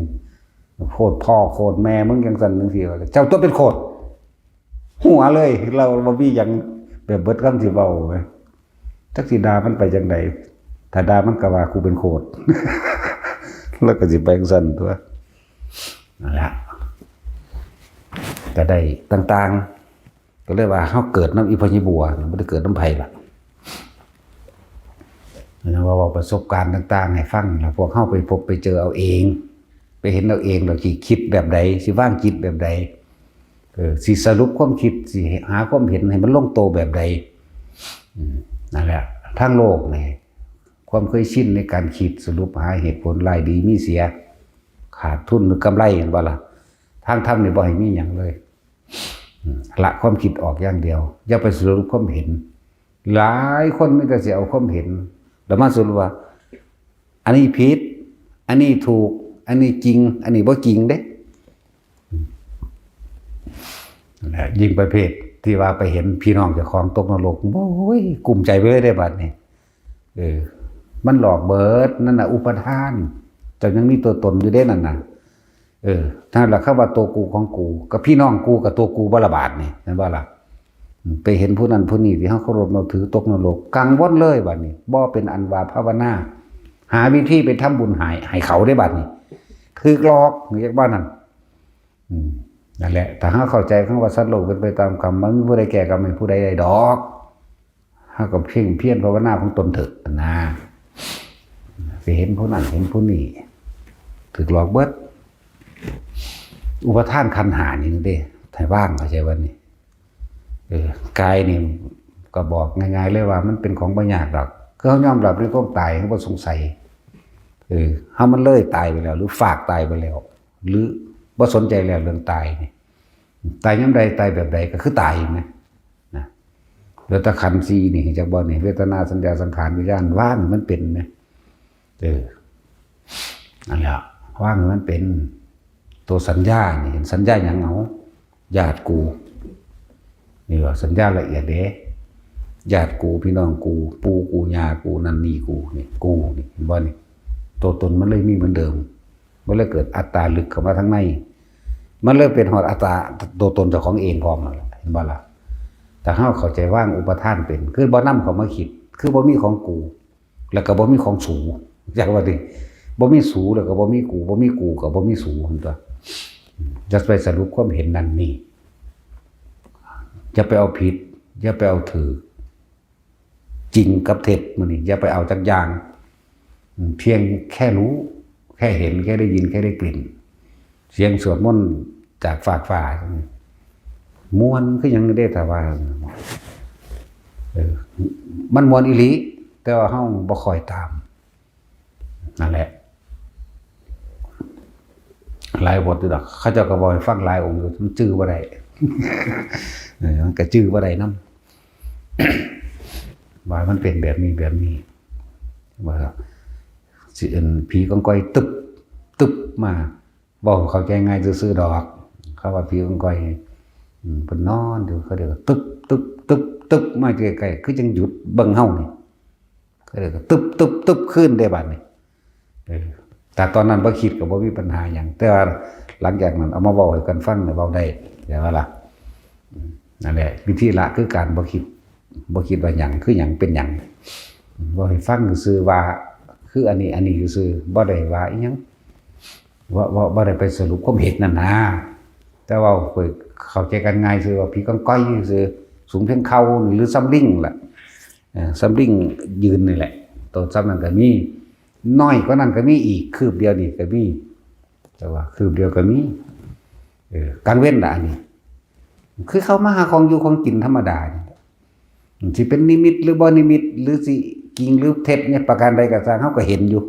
โคตรพ่อโคตรแม่มึงจังซั่นจังซี่เจ้าตัวเป็นโคตรหัวเลยเราบ่มีหยังแบบเบิดคำสิเว้าเว้ยจักสิด่ามันไปจังได๋ถ้าด่ามันก็ว่ากูเป็นโคตรแล้วก็สิไปจังซั่นตัวนั่นแหละก็ได้ต่างๆก็เรียกว่าเฮาเกิดน้ำอีพญิบัวบ่ได้เกิดน้ำไผล่ะนะว่าประสบการณ์ต่างๆให้ฟังแล้วพวกเฮาไปพบไปเจอเอาเองไปเห็นเอาเองแล้วสิคิดแบบใดสิวางจิตแบบใดสิสรุปความคิดสิหาความเห็นให้มันลงโตแบบใดนั่นแหละทางโลกนี่ความเคยชินในการคิดสรุปหาเหตุผลรายดีมีเสียขาดทุนหรือกำไรเห็นบ่ล่ะทางธรรมนี่บ่ให้มีหยังเลยละความคิดออกอย่างเดียวอย่าไปสรุปความเห็นหลายคนมีแต่สิเอาความเห็นแล้วมาสรุปว่าอันนี้ผิดอันนี้ถูกอันนี้จริงอันนี้บ่จริงเด้ยิ่งประเภทที่ว่าไปเห็นพี่น้องเจ้าของตกนรกโอ้ยกลุ้มใจไปเลยได้บัดนี้มันหลอกเบิดนั่นน่ะอุปทานแต่ยังมีตัวตนอยู่ได้นั่นน่ะถ้าละคำว่าตัวกูของกูกับพี่น้องกูกับตัวกูบ่ละบาดนี่เห็นบ่ล่ะไปเห็นผู้นั้นผู้นี้ที่เฮาเคารพนับถือตกนรกกังวลเลยบัดนี้บ่เป็นอันว่าภาวนาหาวิธีไปทำบุญให้เขาได้บัดนี้คือหลอกเรียกว่านั่นนั่นแหละถ้าเฮาเข้าใจคำว่าสัตว์โลกเป็นไปตามกรรมมันผู้ใดแก่กรรมให้ผู้ใดได้ดอกเฮาก็เพ่งเพียรภาวนาของตนเถิดนะไปเห็นผู้นั้นเห็นผู้นี้ถูกหลอกเบิดอุปทานขันธ์5นี่นึงเด้ให้ว่างเข้าใจว่านี่กายนี่ก็บอกง่ายๆเลยว่ามันเป็นของบ่ยากดอกคือเฮายอมรับในความตายเฮาบ่สงสัยเฮามันเลยตายไปแล้วหรือฝากตายไปแล้วหรือบ่สนใจแล้วเรื่องตายนี่ตายยามใดตายแบบใดก็คือตายนะแล้วถ้าขันธ์4นี่จักบ่นี่เวทนาสัญญาสังขารวิญญาณว่างมันเป็นนะนั่นแหละว่างมันเป็นตัวสัญญานี่สัญญาหยังเอาญาติกูนี่ว่าสัญญาละเอียดเด้ญาติกูพี่น้องกูปู่กูย่ากูนั่นนี่กูนี่กูนี่เห็นบ่นี่ตัวตนมันเลยมีเหมือนเดิมมันเลยเกิดอัตตาลึกเข้ามาทั้งในมันเลยเป็นฮอดอัตตาตัวตนเจ้าของเองพร้อมนั่นแหละเห็นบ่ล่ะแต่เฮาเข้าใจว่างอุปทานเป็นคือบ่นำเข้ามาคิดคือบ่มีของกูแล้วก็บ่มีของสูจักว่าดิบ่มีสูแล้วก็บ่มีกูบ่มีกูก็บ่มีสูหั่นตัวจะไปสรุปความเห็นนั่นนี่อย่าไปเอาผิดอย่าไปเอาถือจริงกับเท็จมื้อนี้อย่าไปเอาจักอย่างเพียงแค่รู้แค่เห็นแค่ได้ยินแค่ได้กลิ่นเสียงสวดมนต์จากฝากฟ้าม่วนคือหยังได้แต่ว่ามันม่วนอีหลีแต่ว่าเฮาบ่ค่อยตามนั่นแหละ หลายบทอยู่ดอกเขาเจ้าก็บอกให้ฟังหลายองค์อยู่มันจื้อบ่ได้ มันก็จื้อบ่ได้นำ ว่ามันเป็นแบบนี้ว่าสิเอิ้นผีกองก้อยตึบมาบอกเข้าใจง่ายซื่อๆดอกเขาว่าผีกองก้อยเพิ่นนอนอยู่เขาเรียกว่าตึบมาใกล้ๆคือจังหยุดเบิ่งเฮานี่เขาเรียกว่าตึบขึ้นได้บัดนี้แต่ตอนนั้นบ่คิดก็บ่มีปัญหาหยังแต่ว่าหลังจากนั้นเอามาเว้าให้กันฟังเนี่ยเว้าได้แต่ว่าล่ะนั่นแหละวิธีละคือการบ่คิดว่าหยังคือหยังเป็นหยังบ่ให้ฟังซื่อว่าคืออันนี้ซื่อบ่ได้ว่าอีหยังว่าบ่ได้ไปสรุปความเห็นนั่นนะแต่ว่าเข้าใจกันง่ายซื่อว่าผีกองก้อยซื่อสูงเพียงเข่าหรือซ้ำลิงล่ะซ้ำลิงยืนนี่แหละตัวซ้ำนั้นก็มีน้อยกว่านั้นก็มีอีกคืบเดียวนี่ก็มีแต่ว่าคืบเดียวก็มีการเว้นล่ะอันนี้คือเขามาหาของอยู่ของกินธรรมดาสิเป็นนิมิตหรือบ่นิมิตหรือสิจริงหรือเท็จเนี่ยประการใดก็ตามเฮาก็เห็นอยู่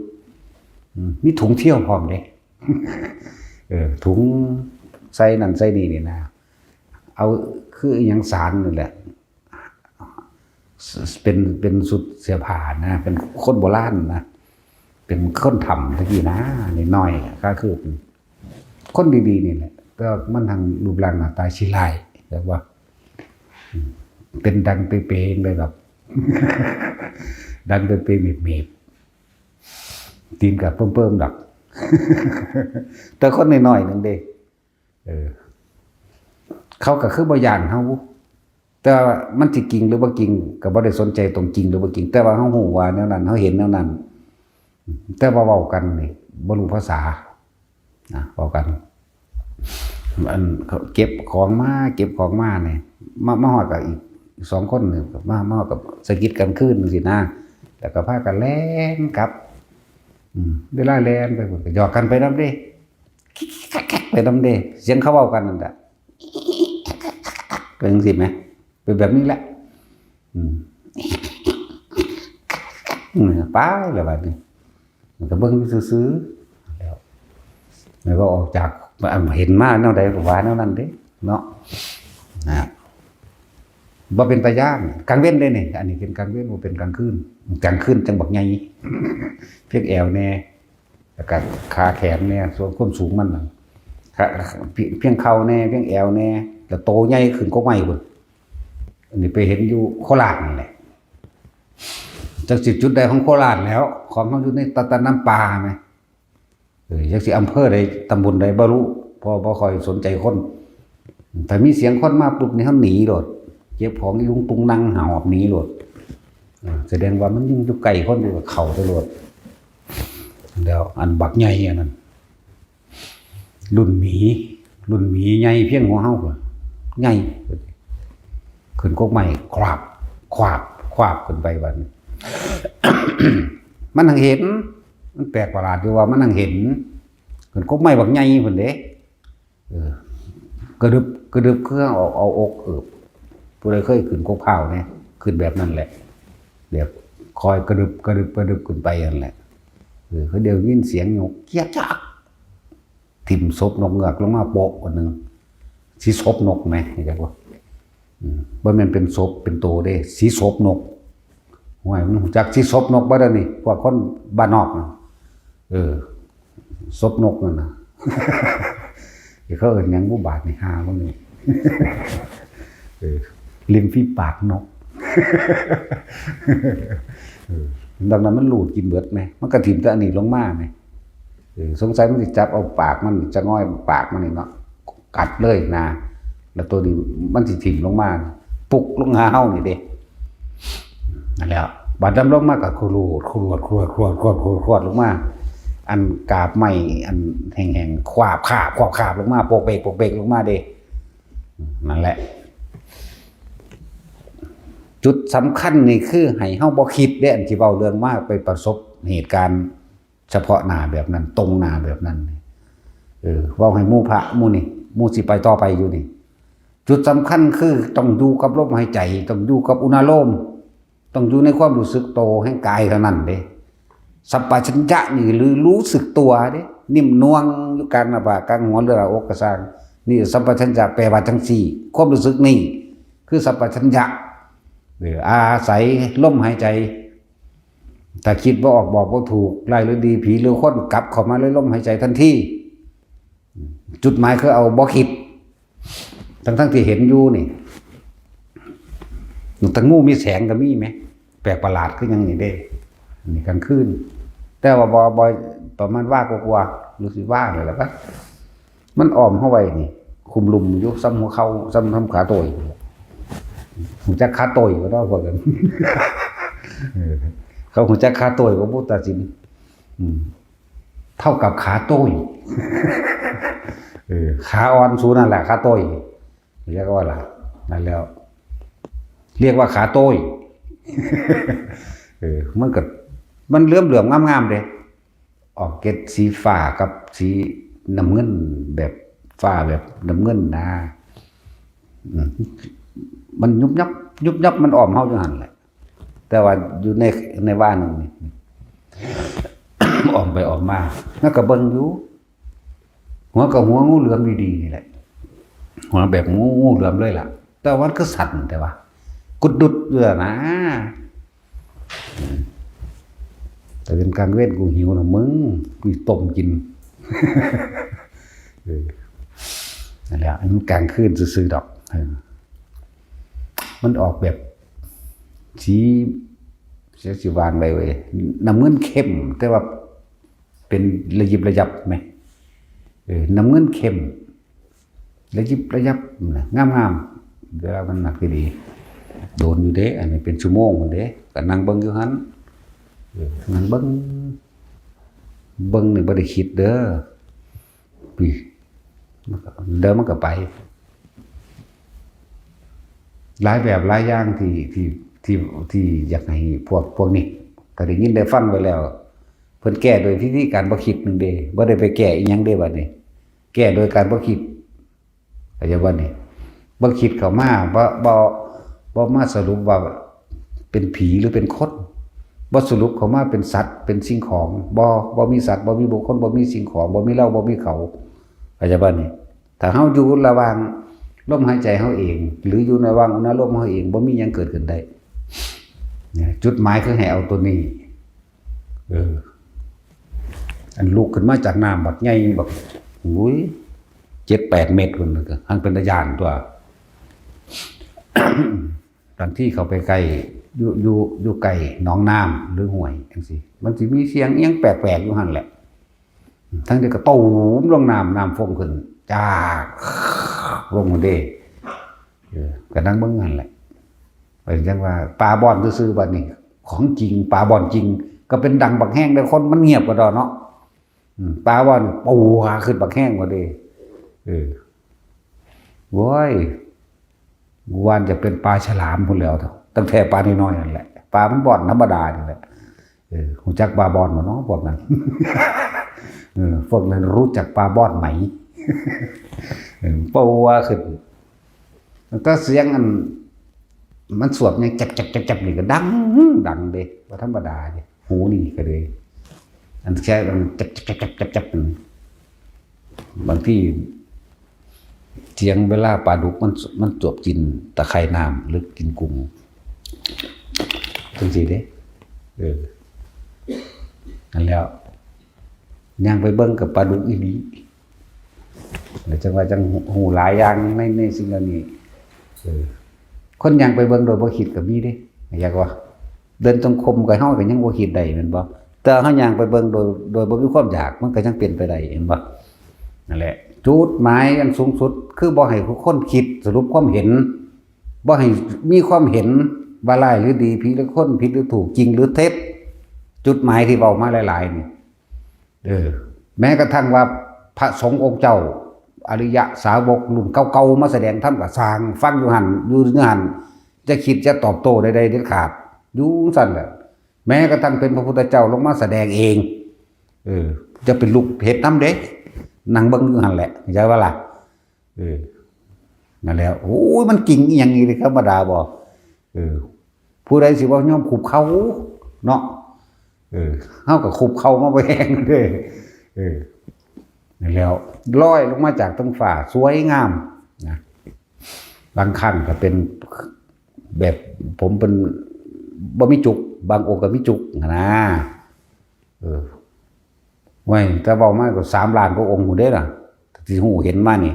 มีถุงเที่ยวพร้อมเด้ ถุงใส่นั่นใส่นี่นะเอาคือหยังสารนี่แหละเป็นสุดเสื้อผ้านะเป็นคนโบราณนะเป็นคนทำตะกี้นะนี่น้อยก็คือคนดีๆนี่แหละก็มันทางรูปร่างหน้าตาชิลายแต่ว่าเป็นดังเปย์ๆเลยแบบ ดังเปย์ๆเมบๆตีนกับเพิ่มๆดัก แต่คนน้อยๆนึงเด้เขาก็คือบ่ย่านเฮาแต่ว่ามันสิจริงหรือบ่จริงก็บ่ได้สนใจตรงจริงหรือบ่จริงแต่ว่าเฮาฮู้ว่าแนวนั้นเฮาเห็นแนวนั้นแต่ว่าเว้ากันนี่บ่รู้ภาษานะเว้ากันอันเก็บของมาเนี่ยมาฮอดกับอีก2คนนี่มาฮอดกับสะกิดกันคืนจังซี่นะแล้วก็พากันแล่นกลับเวลาแล่นไปพุ่นก็หยอกกันไปนำเด้ไปนำเด้เสียงเขาเว้ากันนั่นแหละเป็นจังซี่มั้ยเป็นแบบนี้แหละไปแล้วบัดนี้มันก็เบิ่งซื่อๆแล้วก็ออกจากเห็นมาแนวใดก็ว่าแนวนั้นเด้เนาะบ่เป็นตาย่านกลางเว้นเด้นี่อันนี้เป็นกลางเว้นบ่เป็นกลางคืนจังบักใหญ่เพียงแอวแน่แล้วก็ขาแขนแน่ส่วนความสูงมันน่ะเพียงเข่าแน่เพียงแอวแน่แล้วโตใหญ่ขึ้นกว่าใหม่พุ่นอันนี้ไปเห็นอยู่โคราชนี่แหละจักสิจุดใดของโคราชแล้วของเขาอยู่ในตะน้ำปลาไหมจักสิอำเภอใดตำบลใดบ่รู้พอบ่ค่อยสนใจคนแต่มีเสียงคนมาปุ๊บนี่เขาหนีโลดเก็บของอีลุงตุงนั่งหอบหนีโลดแสดงว่ามันยังอยู่ไกลคนอยู่กับเขาตลอดเดี๋ยวอันบักใหญ่อันนั้นรุ่นหมีใหญ่เพียงหัวเฮาพุ่นใหญ่ขึ้นกกใหม่ขวาบขึ้นไปบัด มันหังเห็นมันแปลกประหลาดอยู่ว่ามันหังเห็นขึ้นกกใหม่บักใหญ่พุ่นเด้กระดึบเครื่องเอาอกผู้ใดเคยขึ้นกกเผาเนี่ยขึ้นแบบนั้นแหละแบบคอยกระดึบขึ้นไปนั่นแหละเขาเดี๋ยวยินเสียงนกเกี้ยจักทิ่มศพนกเงือกลงมาโปะคนหนึ่งสีศพนกไหมเห็นจักว่าบ่แม่นเป็นศพเป็นโตเด้สีศพนกห่วยมันจักสีศพนกบ่ได้นี่พวกคนบ้านนอกนะศพนกนั่นน่ะ เขาเอิ้นหยังบ่บาดนี่หาบ่นี่ ริมฝีปากนก ดังนั้นมันหลูดกินเบิดไหมมันกระถิ่มแต่อันนี้ลงมาไหมสงสัยมันจะจับเอาปากมันจะง่อยปากมันนี่เนาะกัดเลยนะแล้วตัวนี้มันสิถิ่มลงมาปุกลงหาเฮานี่เด้นั่นแหละบาดดำลงมากับขรูดลงมาอันกาบไม้อันแห้งๆขวาบลงมาโปกเบกลงมาเด้นั่นแหละจุดสำคัญนี่คือให้เฮาบ่คิดเด้อันที่เว้าเรื่องมากไปประสบเหตุการณ์เฉพาะหน้าแบบนั้นตรงหน้าแบบนั้นเว้าให้หมู่พระหมู่นี่หมู่สิไปต่อไปอยู่นี่จุดสำคัญคือต้องอยู่กับลมหายใจต้องอยู่กับอุณหโลมต้องอยู่ในความรู้สึกโตแห่งกายเท่านั้นเด้ สัมปชัญญะนี่หรือรู้สึกตัวเด้นิ่มนวลอยู่กลางหน้าผากกลางหัวหรือหน้าอกก็สร้างนี่สัมปชัญญะแปลว่าจังซี่ความรู้สึกนี่คือสัมปชัญญะอาศัยลมหายใจถ้าคิดบ่ออกบอกบ่ถูกไล่หรือดีผีหรือคนกลับเข้ามาเลยลมหายใจทันทีจุดหมายคือเอาบ่คิดทั้งที่เห็นอยู่นี่แต่งูมีแสงก็มีไหมแปลกประหลาดคือยังนี่เด้นี่กลางคืนแต่ว่าบ่ประมาณว่ากว่ารู้สึกว่าเลยแล้วก็มันอ้อมเข้าไว้นี่คุมลุมอยู่ซ้ำหัวเข่าซ้ำทำขาโตยผมจะขาโตยก็ได้พวกกันเขาหัวใจขาโตยก็พูดตัดสินเท่ากับขาโตยขาอ่อนสูนั่นแหละขาโตยเรียกว่าอะไรนั่นแล้วเรียกว่าขาโตยมันเหลื่อมงามๆเลยออกเกล็ดสีฟ้ากับสีน้ำเงินแบบฟ้าแบบน้ำเงินนะมันยุบยับมันอ่อมเฮาจังหั่นแหละแต่ว่าอยู่ในบ้านนึงนี่ อ่อมไปอ่อมมาแล้วก็เบิ่งอยู่หัวงูเหลือมดีๆนี่แหละหัวแบบงูเหลือมเลยล่ะแต่ว่าก็สั่นแต่ว่ากุดดุดเอื้อนะแต่เป็นกลางเว้นกูหิวนะมึงกูต้มกินนั่นแหละอันนี้กลางคืนซื่อๆดอกมันออกแบบสีวางไปเว้ยน้ำเงินเข้มแต่ว่าเป็นระยิบระยับไหมน้ำเงินเข้มระยิบระยับงามเวลามันหนักดีโดนอยู่เด้อันนี้เป็นชั่วโมงคนเด้ก็นั่งเบิ่งอยู่หันนั่งเบิ่งนี่บ่ได้คิดเด้อเดินมันก็ไปหลายแบบหลายอย่างที่อยากให้พวกนี้ก็ได้ยินได้ฟังไว้แล้วเพิ่นแก้โดยวิธีการบ่คิดนึงเด้บ่ได้ไปแก้อีหยังเด้บัดนี้แก้โดยการบ่คิดเข้าใจบ่นี่บ่คิดเข้ามาบ่มาสรุปว่าเป็นผีหรือเป็นคนบ่สรุปเข้ามาเป็นสัตว์เป็นสิ่งของบ่มีสัตว์บ่มีบุคคลบ่มีสิ่งของบ่มีเราบ่มีเขาเข้าใจบ่นี่ถ้าเฮาอยู่ระหว่างลมหายใจเฮาเองหรืออยู่ในระหว่างอุณหภูมิเฮาเองบ่มีหยังเกิดขึ้นได้เนี่ยจุดหมายคือให้เอาตัวนี้อันลุกขึ้นมาจากน้ำบักใหญ่บักอุ้ย 7-8 เมตรพุ่นก็หันเป็นตะยานตัว ตอนที่เขาไปใกล้อยู่ไกลหนองน้ำหรือห้วยจังซี่มันสิมีเสียงอีหยังแปลกๆอยู่หั่นแหละทั้งที่ก็ตูมลงน้ำฟงขึ้นจากลงเด้ก็นั่งเบิ่งหั่นแหละเป็นจังว่าปลาบ่อนซื่อๆบัดนี้ของจริงปลาบ่อนจริงก็เป็นดังบักแห้งแต่คนมันเงียบกว่าดอกเนาะปลาบ่อนปูหาขึ้นบักแห้งกว่าเด้โว้ยวานจะเป็นปลาฉลามพุ่นแล้วตั้งแต่ปลาน้อยๆนั่นแหละปลามันบ่อนธรรมดานี่แหละรู้จักปลาบ่อนบ่เนาะพวกนั้นพวกนั้นรู้จักปลาบ่อนไหมปูว่าขึ้นก็เสียงอันมันสวบยังจับนี่ก็ดังเด้ว่าธรรมดาเด้หูนี่ก็เลยอันแค่มันจับบางที่เสียงเวลาปลาดุกมันจวบกินตะไคร่น้ำหรือกินกุ้งจังซี่เด้นั่นแล้วย่างไปเบิ่งกับปลาดุกอีหลีแล้วจังว่าจังหูหลายอย่างในสิ่งเหล่านี้คนย่างไปเบิ่งโดยบ่คิดก็มีเด้อยากว่าเดินจงกรมกับเฮาก็ยังบ่คิดได้แม่นบ่แต่เฮาย่างไปเบิ่งโดยบ่มีความอยากมันก็ยังเป็นไปได้เห็นบ่นั่นแหละจุดหมายอันสูงสุดคือบ่ให้ผู้คนคิดสรุปความเห็นบ่ให้มีความเห็นว่าร้ายหรือดีผิดหรือคนผิดหรือถูกจริงหรือเท็จจุดหมายที่เว้ามาหลายๆนี่แม้กระทั่งว่าพระสงฆ์องค์เจ้าอริยสาวกรุ่นเก่าๆมาแสดงธรรมก็สร้างฟังอยู่หั่นอยู่ในหั่นจะคิดจะตอบโต้ใดๆเด็ดขาดอยู่ซั่นแหละแม้กระทั่งเป็นพระพุทธเจ้าลงมาแสดงเองจะเป็นลูกเฮ็ดนำเด้นั่งเบิ่งอยู่หั่นแหละเข้าใจว่าล่ะนั่นแล้วโอ้ยมันกิ่งอีหยังนี่ธรรมดาบ่ผู้ใดสิว่ายอมขุบเขาเนาะ เฮาก็คุบเข้ามาบ่แห้งเด้นั่นแล้วลอยลงมาจากท้องฟ้าสวยงามนะบางครั้งก็เป็นแบบผมเป็นบ่มีจุกบางองค์ก็มีจุกนะไว้แต่เว้ามาก็3 ล้านกว่าองค์พุ่นเด้ล่ะที่ฮู้เห็นมานี่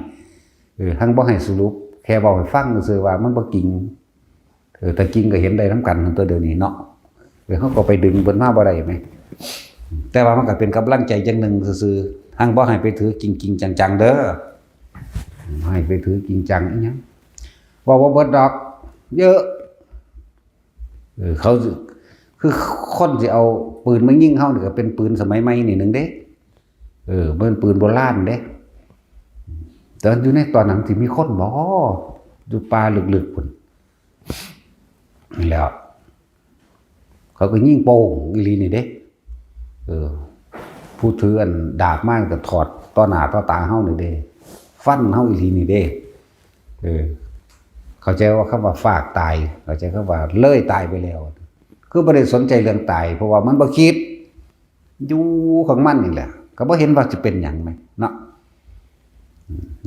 ทั้งบ่ให้สรุปแค่เว้าให้ฟังซื่อว่ามันบ่จริงแต่จริงก็เห็นได้นำกันตัวเดี๋ยวนี้เนาะเฮาก็ไปดึงเพิ่นมาบ่ได้แหมแต่ว่ามันก็เป็นกำลังใจจังหนึ่งซื่อๆทั้งบ่ให้ไปถือจริงๆจังๆเด้อให้ไปถือจริงจังอีหยังว่าบ่เบิดดอกเยอะเขาคือคนสิเอาปืนมายิงเฮานี่ก็เป็นปืนสมัยใหม่นี่นึงเด้เป็นปืนโบราณเด้แต่อยู่ในตอนนั้นสิมีคนบ่อยู่ป่าลึกๆพุ่นแล้วเขาก็ยิงโป่งอีหลีนี่เด้ผู้ถืออันดาบมาก็ถอดต่อหน้าต่อตาเฮานี่เด้ฟันเฮาอีหลีนี่เด้เข้าใจว่าคำว่าฝากตายเข้าใจคำว่าเลยตายไปแล้วคือบ่ได้สนใจเรื่องตายเพราะว่ามันบ่คิดอยู่ของมันนี่แหละก็บ่เห็นว่าจะเป็นหยังมั้ยเนาะ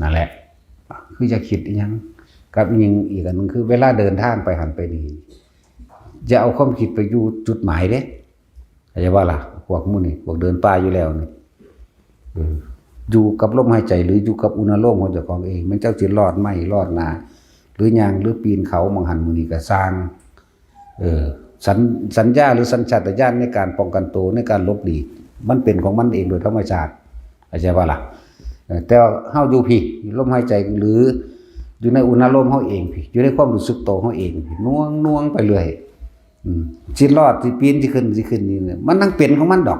นั่นแหละคือจะคิดอีหยังกับอีกอันนึงคือเวลาเดินทางไปหันไปนี่จะเอาความคิดไปอยู่จุดหมายเด้เข้าใจว่าล่ะพวกหมู่นี่พวกเดินป่าอยู่แล้วนี่อยู่กับลมหายใจหรืออยู่กับอุณหภูมิของเจ้าของเองมันเจ้าสิรอดไม่รอดนาหรือย่างหรือปีนเขามองหันมื้อนี้ก็สร้างสัญญาหรือสัญชาตญาณในการป้องกันตัวในการหลบหลีกมันเป็นของมันเองโดยธรรมชาติเข้าใจว่าล่ะแต่ว่าเฮาอยู่พี่ลมหายใจหรืออยู่ในอุณหภูมิเฮาเองพี่อยู่ในความรู้สึกตัวเฮาเองน่วงไปเรื่อยสิรอดสิปีนสิขึ้นนี่มันทั้งเป็นของมันดอก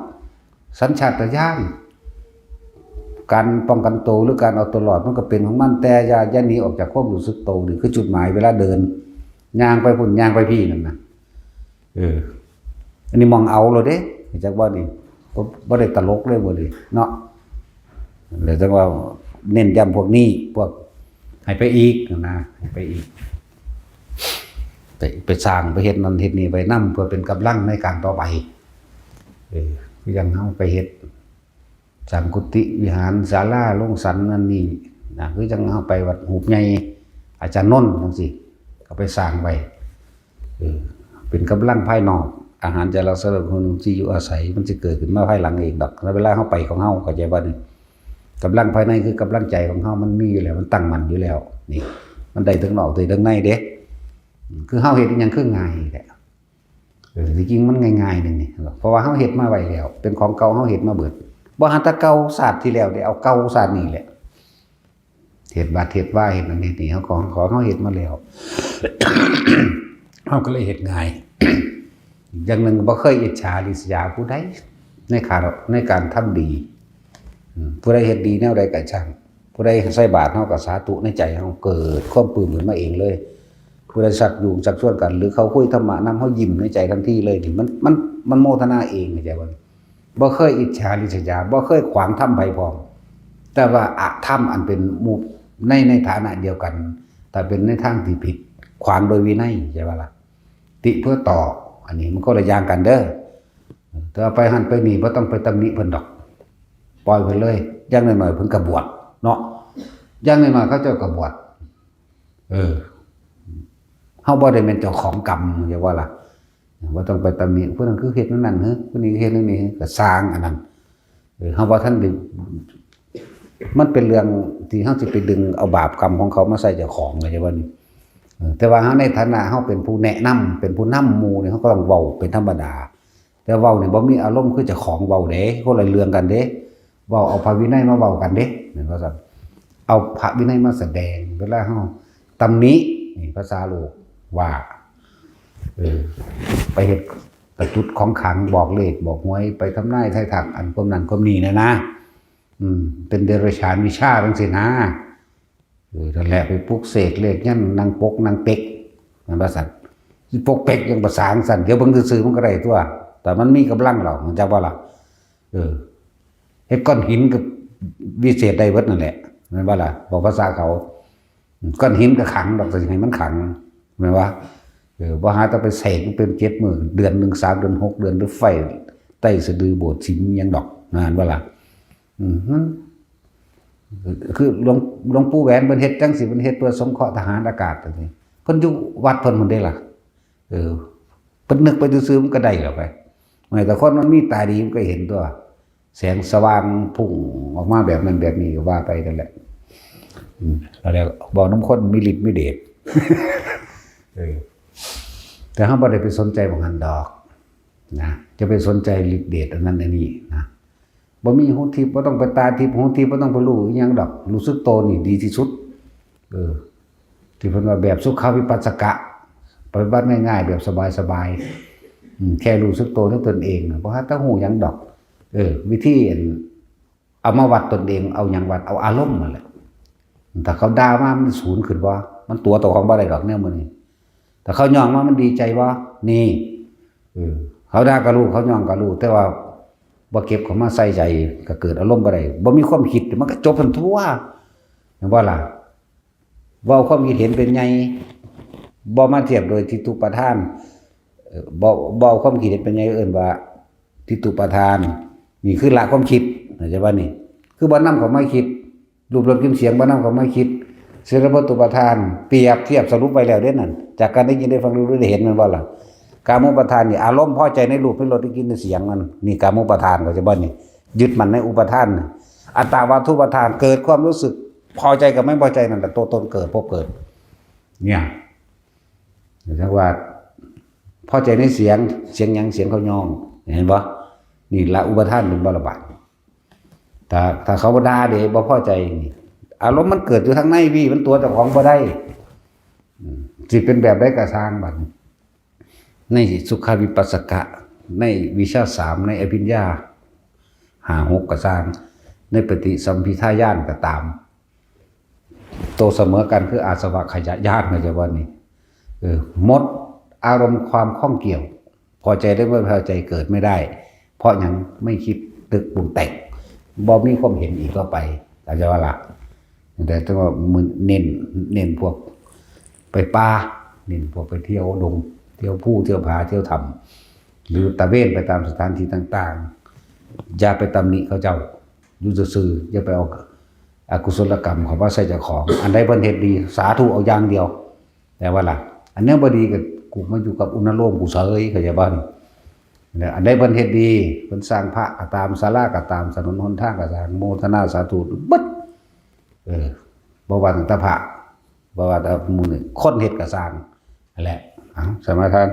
สัญชาตญาณการป้องกันตัวหรือการเอาตัวรอดมันก็เป็นของมันแต่อย่าหนีออกจากความรู้สึกตัวนี่คือจุดหมายเวลาเดินย่างไปพุ่นย่างไปพี่นั่นน่ะอันนี้มองเอาเลยเด้จักว่านี่บ่ได้ตลกเลยบ่ดิเนาะแล้วจังว่าเน้นย้ำพวกนี้พวกให้ไปอีกนะให้ไปอีกไปสร้างไปเฮ็ดนั่นเฮ็ดนี่ไปนำเพื่อเป็นกำลังในการต่อไปคือยังเฮาไปเฮ็ดสร้างกุฏิวิหารศาลาโรงสันนั่นนี่นะคือจังเฮาไปวัดหูบใหญ่อาจารย์นนท์จังซี่ก็ไปสร้างไว้เป็นกำลังภายนอกอาหารจะเราสำหรับคนที่อยู่อาศัยมันจะเกิดขึ้นมาภายหลังเองดอกแล้วเวลาเฮาไปของเฮาเข้าใจบ่นี่กำลังภายในคือกำลังใจของเฮามันมีอยู่แล้วมันตั้งมั่นอยู่แล้วนี่มันได้ทั้งนอกได้ทั้งในเด้คือเฮาเฮ็ดอีหยังคือง่ายแหละจริงๆมันง่ายๆนึงนี่เพราะว่าเฮาเฮ็ดมาไว้แล้วเป็นของเก่าเฮาเฮ็ดมาเบิดบ่หันแตะเก่าศาสตร์ที่แล้วได้เอาเก่าศาสตร์นี่แหละเฮ็ดบาดเฮ็ดว่าเฮ็ดอันนี้นี่เฮาของเฮาเฮ็ดมาแล้ว เฮาก็เลยเฮ็ดง่าย อย่างนึงบ่เคยอิจฉาริษยาผู้ใดในการทำดีผู้ใดเฮ็ดดีแนวใดก็ช่างผู้ใดใส่บาตรเฮาก็สาธุในใจเฮาเกิดความปลื้มขึ้นมาเองเลยผู้ใดสักอยู่สักส่วนกันหรือเขาคุยธรรมะนำเฮายิ้มในใจทันทีเลยนี่มันโมทนาเองเข้าใจบ่บ่เคยอิจฉาริษยาบ่เคยขวางธรรมไผพร้อมแต่ว่าอธรรมอันเป็นหมู่ในฐานะเดียวกันแต่เป็นในทางที่ผิดขวางโดยวินัยใช่ป่ะล่ะติเพื่อต่ออันนี้มันก็ละอย่างกันเด้อแต่ไปหันไปนี่บ่ต้องไปตำหนิเพิ่นดอกปล่อยเพิ่นเลยอย่างน้อยๆเพิ่นก็บวชเนาะอย่างน้อยๆเขาเจ้าก็บวชเฮาบ่ได้เป็นเจ้าของกรรมใช่ป่ะล่ะบ่ต้องไปตำหนิผู้นั้นคือเฮ็ดนั่นเฮ้อผู้นี้เฮ็ดนั่นนี่ก็สร้างอันนั้นเฮาบ่ทันได้มันเป็นเรื่องที่เฮาสิไปดึงเอาบาปกรรมของเขามาใส่เจ้าของเลยใช่ป่ะนี่แต่ว่าเฮาในฐานะเฮาเป็นผู้แนะนำเป็นผู้นำหมู่นี่เฮาก็ต้องเว้าเป็นธรรมดาแต่เว้านี่บ่มีอารมณ์คือเจ้าของเว้าเด้คนละเรื่องกันเด้เว้าเอาพระวินัยมาเว้ากันเด้นั่นว่าซั่นเอาพระวินัยมาแสดงเวลาเฮาตำหนินี่ภาษาโลกว่าไปเฮ็ดกระจุดของขังบอกเลขบอกหวยไปทำนายทายทักอันความนั้นความนี้นะเป็นเดรัจฉานวิชาจังซี่นะนั่นแหละไปปลุกเสกเลขยันนางปกนางเป็กนั่นว่าซั่นสิปกเป็กยังภาษาซั่นเดี๋ยวเบิ่งซื่อๆมันก็ได้ตัวแต่มันมีกำลังหรอกมันจักว่าล่ะเฮ็ดก้อนหินกับวิเศษได้เบิดนั่นแหละแม่นบ่ล่ะบอกภาษาเขาก้อนหินก็ขังดอกสิให้มันขังแม่นว่าบ่หาแต่ไปเสกเป็น7 มื้อเดือน1 3 เดือน6 เดือนหรือไฟ ใต้สะดือโบสถ์สิมยังดอกนานว่าล่ะนั่นคือหลวงปู่แหวนเพิ่นเฮ็ดจังสิเพิ่นเฮ็ดเพื่อสงเคราะห์ทหารอากาศจังซี่เพิ่นอยู่วัดเพิ่นได้ล่ะเพิ่นนึกไปซื่อๆมันก็ได้แล้วไปแต่คนมันมีตาดีมันก็เห็นตัวแสงสว่างพุ่งออกมาแบบนั้นแบบนี้ก็ว่าไปนั่นแหละแล้วบอกน้ำข้นมีฤทธิ์มีเดชแต่เขาบ่ได้ไปสนใจบางหันดอกนะจะไปสนใจฤทธิ์เดชอันนั้นอันนี้นะบ่มีหูทิพย์บ่ต้องไปตาทิพย์หูทิพย์บ่ต้องไปรู้อีหยังดอกรู้สึกโตนี่ดีที่สุดที่เพิ่นว่าแบบสุขวิปัสสกะปฏิบัติง่ายๆแบบสบายๆแค่รู้สึกโตด้วยตนเองบ่ฮะต้องหูหยังดอกวิธีเอามาวัดตนเองเอาหยังวัดเอาอารมณ์นั่นแหละถ้าเขาด่ามามันศูนย์ขึ้นบ่มันตัวต่อของบ่ได้ดอกแนวมื้อนี้ถ้าเขาย่องมามันดีใจบ่นี่เขาด่าก็รู้เขาย่องก็รู้แต่ว่าบ่เก็บเข้ามาใส่ใจก็เกิดอารมณ์บ่ได้บ่มีความคิดมันก็จบทันทั่วเห็นบ่ล่ะเว้าความคิดเห็นเป็นไงบ่มาเทียบโดยทิฏฐุปทานบ่เอาความคิดเห็นเป็นไงเอิ้นว่าทิฏฐุปทานนี่คือละความคิดเข้าใจบ่นี่คือบ่นำเข้ามาคิดรูปรสกลิ่นเสียงบ่นำเข้ามาคิดศีลปฏิปทานเปรียบเทียบสรุปไว้แล้วเด้นั่นจากการได้ยินได้ฟังรู้ได้เห็นมันบ่ล่ะกามุปทานนี่อารมณ์พอใจในรูปในรสในกลิ่นในเสียงมันนี่กามุปทานเข้าใจบ่นี่ยึดมันในอุปทานอัตตาวาทุปทานเกิดความรู้สึกพอใจกับไม่พอใจนั่นแหละตัวตนเกิดพบเกิดเนี่ยเรียกว่าพอใจในเสียงหยังเสียงเขายองเห็นบ่นี่ละอุปทานเป็นบาระบาดถ้าเขาบ่ด่าเด้บ่พอใจนี่อารมณ์มันเกิดอยู่ทางในพี่มันตัวเจ้าของบ่ได้สิเป็นแบบใดก็สร้างบัดในสุขวิปัสสกะในวิชา3ในอภิญญา5 6ก็สร้างในปฏิสัมภิทาญาณก็ตามโตเสมอกันคืออาสวะขยะญาณเข้าใจบ่นี่หมดอารมณ์ความข้องเกี่ยวพอใจได้ไม่พอใจเกิดไม่ได้เพราะยังไม่คิดตึกปรุงแต่งบ่มีความเห็นอีกก็ไปอาจจะว่าล่ะแต่ต้องว่ามันเน้นพวกไปป่าเน้นพวกไปเที่ยวดงเที่ยวภูเที่ยวผาเที่ยวถ้ำหรือตะเวนไปตามสถานที่ต่างๆอย่าไปตำหนิเขาเจ้าอยู่ซื่อๆอย่าไปเอาอกุศลกรรมของว่าใส่เจ้าของอันใดเพิ่นเฮ็ดดีสาธุเอาอย่างเดียวแต่ว่าล่ะอันนี้บ่ดีก็กูมาอยู่กับอุณโลมกูเสยเข้าใจบ่นี่อันใดเพิ่นเฮ็ดดีเพิ่นสร้างพระก็ตามศาลาก็ตามถนนหนทางก็สร้างโมทนาสาธุเบิดบ่ว่าตั้งแต่พระบ่ว่าแต่หมู่นี่คนเฮ็ดก็สร้างนั่นแหละสมาทาน